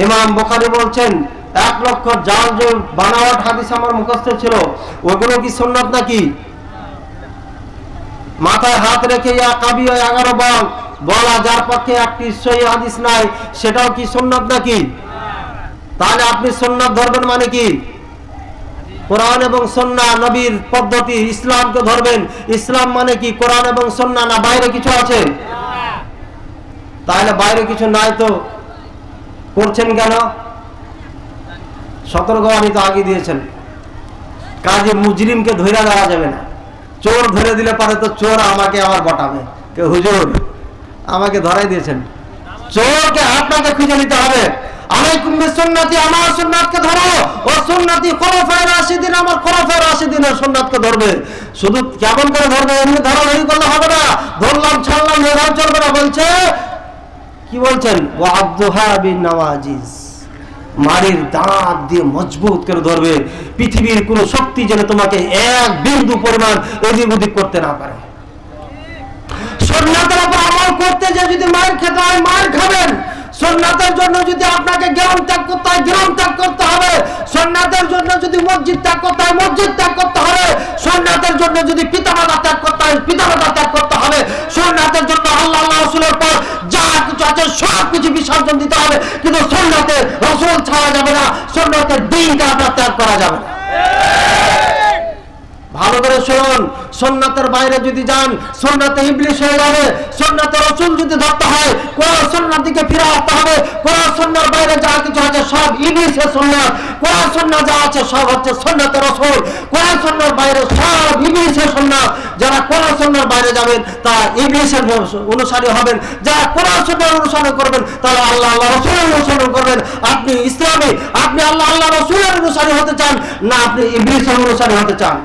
ইমাম বুখারী বলছেন 1 লক্ষ জাল জোল বানাওয়াট হাদিস আমার মুখস্থ ছিল, ওগুলো কি সুন্নাত নাকি? মাথায় হাত রেখে ইয়া কাবি 11 বার বলা, যার পক্ষে একটি সহিহ হাদিস নাই, সেটাও কি সুন্নাত নাকি? তাহলে আপনি সুন্নাত ধরবেন মানে কি? কোরআন এবং সুন্নাহ নবীর পদ্ধতি, ইসলামকে ধরবেন। ইসলাম মানে কি? কোরআন এবং সুন্নাহ, না বাইরে কিছু আছে? তাহলে বাইরে কিছু নাই তো করছেন কেন? সতর্কবাণী তো আগে দিয়েছেন। কাজে মুজরিমকে ধরে দেওয়া যাবে না। চোর ধরে দিলে পারে তো চোর আমাকে আবার বটাবে, কে হুজুর আমাকে ধরাই দিয়েছেন। চোরকে আপনাকে খুঁজে নিতে হবে। আলাইকুম বিসুন্নতি, আমার সুন্নাতকে ধরো। ও সুন্নতি খুলাফায়ে রাশিদিন, আমার খুলাফায়ে রাশিদিনের সুন্নাতকে ধরবে। শুধু কেমন করে ধরবে? এমনি ধরাধরি করলে হবে না। ধরলাম ছাড়লাম এভাবে চলবে না। বলছে কি বলছেন? ওয়াদুহা বিন নওয়াজিজ, মারির দাঁত দিয়ে মজবুত করে ধরবে। পৃথিবীর কোন শক্তি যেন তোমাকে এক বিন্দু পরিমাণ এদিক ওদিক করতে না পারে। সুন্নাতের উপর আমল করতে যে যদি মায়ের খেতে হয় মায়ের খাবেন, সুন্নাতের জন্য যদি আপনাকে জ্ঞান ত্যাগ করতে হয় জ্ঞান ত্যাগ করতে হবে, সুন্নাতের জন্য যদি মসজিদ ত্যাগ করতে হয় মসজিদ ত্যাগ করতে হবে, সুন্নাতের জন্য যদি পিতামাতা ত্যাগ করতে হয় পিতামাতা ত্যাগ করতে হবে, সুন্নাতের জন্য আল্লাহ রাসূলের পর যা কিছু আছে সব কিছু বিসর্জন দিতে হবে, কিন্তু সুন্নাতে রাসূল ছাড়া যাবে না, সুন্নাতের দ্বীনকে আপনার ত্যাগ করা যাবে না। ভালো করে শুনুন, সুন্নাতের বাইরে যদি যান সুন্নাতে ইবলিস হয়ে যাবে। সুন্নাতে রাসূল যদি ধরতে হয় কোরআন সুন্নাহর দিকে ফিরে আসতে হবে। কোরআন সুন্নাহর বাইরে যা কিছু আছে সব ইবলিসের সুন্নাহ, কোরআন সুন্নাহ যা আছে সব হচ্ছে সুন্নাতে রাসূল। কোরআন সুন্নাহর বাইরে সব ইবলিসের সুন্নাহ। যারা কোরআন সুন্নাহর বাইরে যাবেন তারা ইবলিসের অনুসারী হবেন, যারা কোরআন সুন্নাহর অনুসরণ করবেন তারা আল্লাহ রাসূলের অনুসরণ করবেন। আপনি ইসলামী, আপনি আল্লাহ রাসূলের অনুসারী হতে চান না আপনি ইবলিসের অনুসারী হতে চান?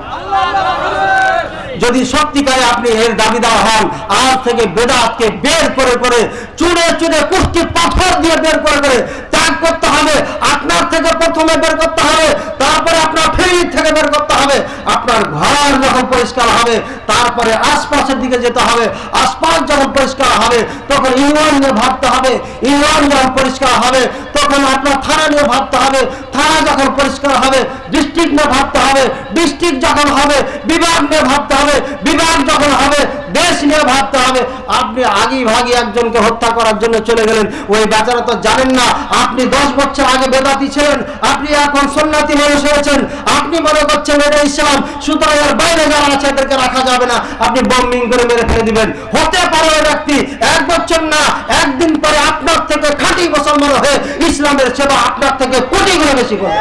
যদি সত্যিকারে আপনি এর দাবিদার হন, আজ থেকে বেদাতকে বের করে করে চুড়ে চুড়ে কুষ্টি পাথর দিয়ে বের করে করে ত্যাগ করতে হবে। আপনার থেকে প্রথমে বের করতে হবে, তারপরে আপনার ফ্যামিলি থেকে বের করতে হবে। আপনার ঘর যখন পরিষ্কার হবে তারপরে আশপাশের দিকে যেতে হবে। আশপাশ যখন পরিষ্কার হবে তখন ইউনিয়ন নিয়ে ভাবতে হবে। ইউনিয়ন যখন পরিষ্কার হবে তখন আপনার থানা নিয়ে ভাবতে হবে। থানা যখন পরিষ্কার হবে ডিস্ট্রিক্ট নিয়ে ভাবতে হবে। ডিস্ট্রিক্ট যখন হবে বিভাগ নিয়ে ভাবতে হবে। বিভাগ যখন হবে দেশ নিয়ে ভাবতে হবে। আপনি আগি ভাগি একজনকে হত্যা করার জন্য চলে গেলেন, ওই বেচারা তো জানেন না আপনি 10 বছর আগে বেদাতি ছিলেন, আপনি এখন সুন্নাতি মানুষ হয়েছেন, আপনি মনে করছেন এটা ইসলাম, সুতরাং এর বাইরে যারা আছে এদেরকে রাখা যাবে না, আপনি বম্বিং করে মেরে ফেলে দিবেন। হতে পারে ওই ব্যক্তি 1 বছর না একদিন পরে আপনার থেকে খাঁটি মুসলমান হয়ে ইসলামের সেবা আপনার থেকে কোটি গুণ বেশি করবে।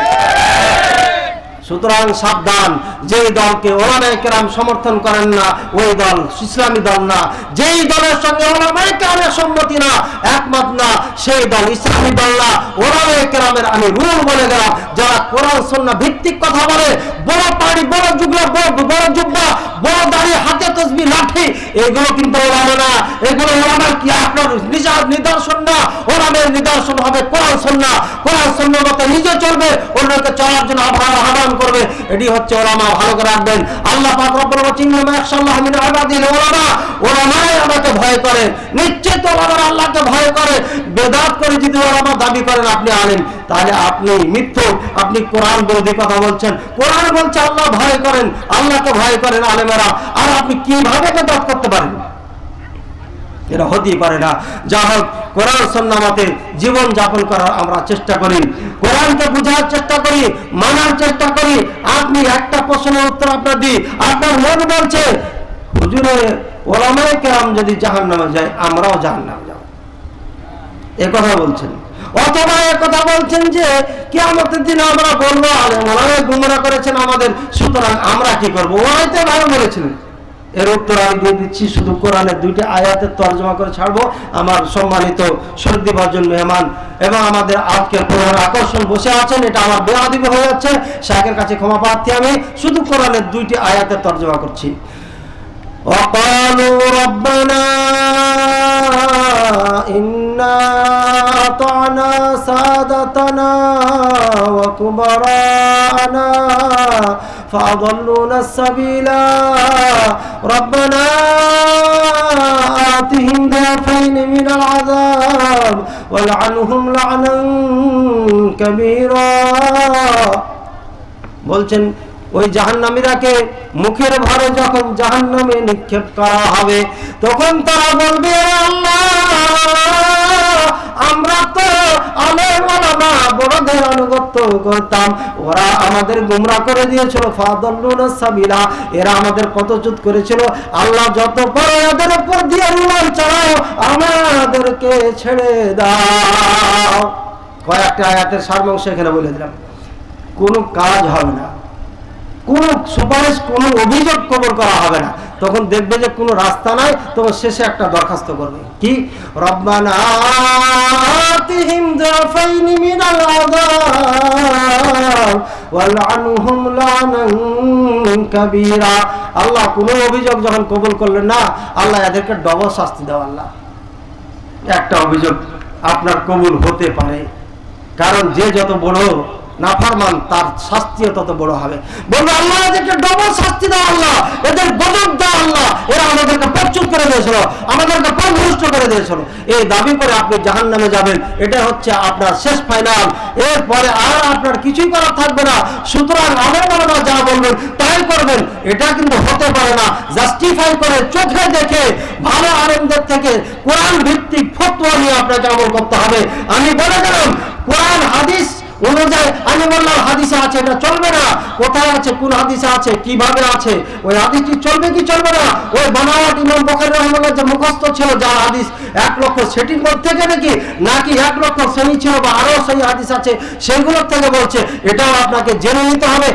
সুতরাং সাবধান, যেই দলকে ওলামায়ে কেরাম সমর্থন করেন না ওই দল ইসলামী দল না। যেই দলের সঙ্গে ওলামায়ে কেরামের সম্মতি না, একমত না, সেই দল ইসলামী দল না। ওলামায়ে কেরামের আমি রুল বলে গেলাম, যারা কোরআন সুন্নাহ ভিত্তিক কথা বলে, বড় পাড়ি, বড় জুব্বা, বড় দাড়ি, হাতে তাসবিহ, লাঠি, এগুলো কিন্তু ওলামা না। এগুলো ওলামার কি আপনার নিদর্শন না। ওলামার নিদর্শন হবে কোরআন সুন্নাহ। কোরআন সুন্নাহ মতে নিজে চলবে, অন্যকে চলার জন্য আহ্বান করবে, এটি হচ্ছে ওলামা। ভালো করে রাখবেন। আল্লাহ পাক রব্বুল আলামিন মাশাআল্লাহ মিন ইবাদিল ওলামা, ওলামায়ে আমাকে ভয় করে, নিশ্চিত ওলামারা আল্লাহকে ভয় করে। বেদাত করে যদি ওলামা দাবি করেন আপনি আলেম, তাহলে আপনি মিথ্যুক, আপনি কোরআন বিরোধী কথা বলছেন। কোরআন বলছে আল্লাহ ভয় করেন, আল্লাহকে ভয় করেন আলেমেরা, আর আপনি কিভাবে বেদাত করতে পারেন? এটা হতেই পারে না। যা হোক, কোরআন সুন্নাহ মতে জীবন যাপন করার আমরা চেষ্টা করি, কোরআনকে বোঝার চেষ্টা করি, মানার চেষ্টা করি। আপনি একটা প্রশ্নের উত্তর আপনার দিই, আপনার মন বলছে হুজুরে ওলামায়ে কেরাম যদি জাহান্নামে যায় আমরাও জাহান্নামে যাব, এ কথা বলছেন। অথবা একথা বলছেন যে কিয়ামতের দিনে আমরা বলবো আলেম ওলামায়ে গুমরাহ করেছেন আমাদের, সুতরাং আমরা কি করবো? ওরাইতে ভালো বলেছিলেন। এর উত্তর আমি দিয়ে দিচ্ছি, শুধু কোরআনের 2টি আয়াতের তর্জমা করে ছাড়বো। আমার সম্মানিত শহীদ ভাজন মেহমান এবং আমাদের আজকের প্রধান আকর্ষণ বসে আছেন, এটা আমার বেয়াদবি হয়ে যাচ্ছে, শাহের কাছে ক্ষমা প্রার্থী। আমি শুধু কোরআনের 2টি আয়াতের তর্জমা করছি। وقالوا ربنا إنا أطعنا سادتنا وكبراءنا فأضلونا السبيل ربنا آتهم ضعفين من العذاب والعنهم لعنا كبيرا। বলছেন ওই জাহান্নামীরাকে মুখের ভারে যখন জাহান্নামে নিক্ষেপ করা হবে তখন তারা বলবে আল্লাহ আমরা তো আলেম ওলামা বড়দের আনুগত্য করতাম, ওরা আমাদের গোমরাহ করে দিয়েছিল, ফাদাল্লুনা সাবিলা, এরা আমাদের পথচ্যুত করেছিল। আল্লাহ যত পারে এদের উপর দিয়ে আল্লাহ চালাও, আমাদেরকে ছেড়ে দাও। কয়েকটা আয়াতের সারমাংশ এখানে বলে দিলাম। কোনো কাজ হবে না, কোনো সুপারিশ, কোনো অভিযোগ কবুল করা হবে না। তখন দেখবে যে কোনো রাস্তা নাই, তখন শেষে একটা দরখাস্ত করবে কি, রব্বানা আতিহিম যাফাইনি মিনাল আযাব ওয়ালআনহুম লানান কাবীরা। আল্লাহ কোনো অভিযোগ যখন কবুল করলেন না, আল্লাহ এদেরকে ডবল শাস্তি দাও। আল্লাহ একটা অভিযোগ আপনার কবুল হতে পারে, কারণ যে যত বড় নাফরমান তার শাস্তিও তত বড় হবে। বলবে আল্লাহ এদেরকে ডবল শাস্তি দাও, আল্লাহ এদের গজব দাও, আল্লাহ এরা আমাদেরকে পথচ্যুত করে দিয়েছিল, আমাদেরকে সব নষ্ট করে দিয়েছিল, এই দাবি করে আপনি জাহান্নামে যাবেন, এটা হচ্ছে আপনার শেষ ফাইনাল। এরপরে আর আপনার কিছুই করার থাকবে না। সুতরাং আমার বাবা যা বলবেন তাই করবেন, এটা কিন্তু হতে পারে না। জাস্টিফাই করে চোখে দেখে ভালো আলেমদের থেকে কোরআন ভিত্তিক ফতোয়া নিয়ে আপনাকে আমল করতে হবে। আমি বলে গেলাম কোরআন হাদিস অনুযায়ী, আমি বললাম হাদিসে আছে, এটা চলবে না। কোথায় আছে, কোন হাদিসে আছে, কিভাবে আছে, ওই হাদিসটি চলবে কি চলবে না? ওই বানাওয়াট ইমাম বুখারী রাহিমাহুল্লাহ যে মুখস্থ ছিল যার হাদিস 1 লক্ষ, সেটির মধ্যে থেকে নাকি 1 লক্ষ শ্রেণী ছিল বা আরো সেই হাদিস আছে সেগুলোর থেকে বলছে, এটাও আপনাকে জেনে নিতে হবে।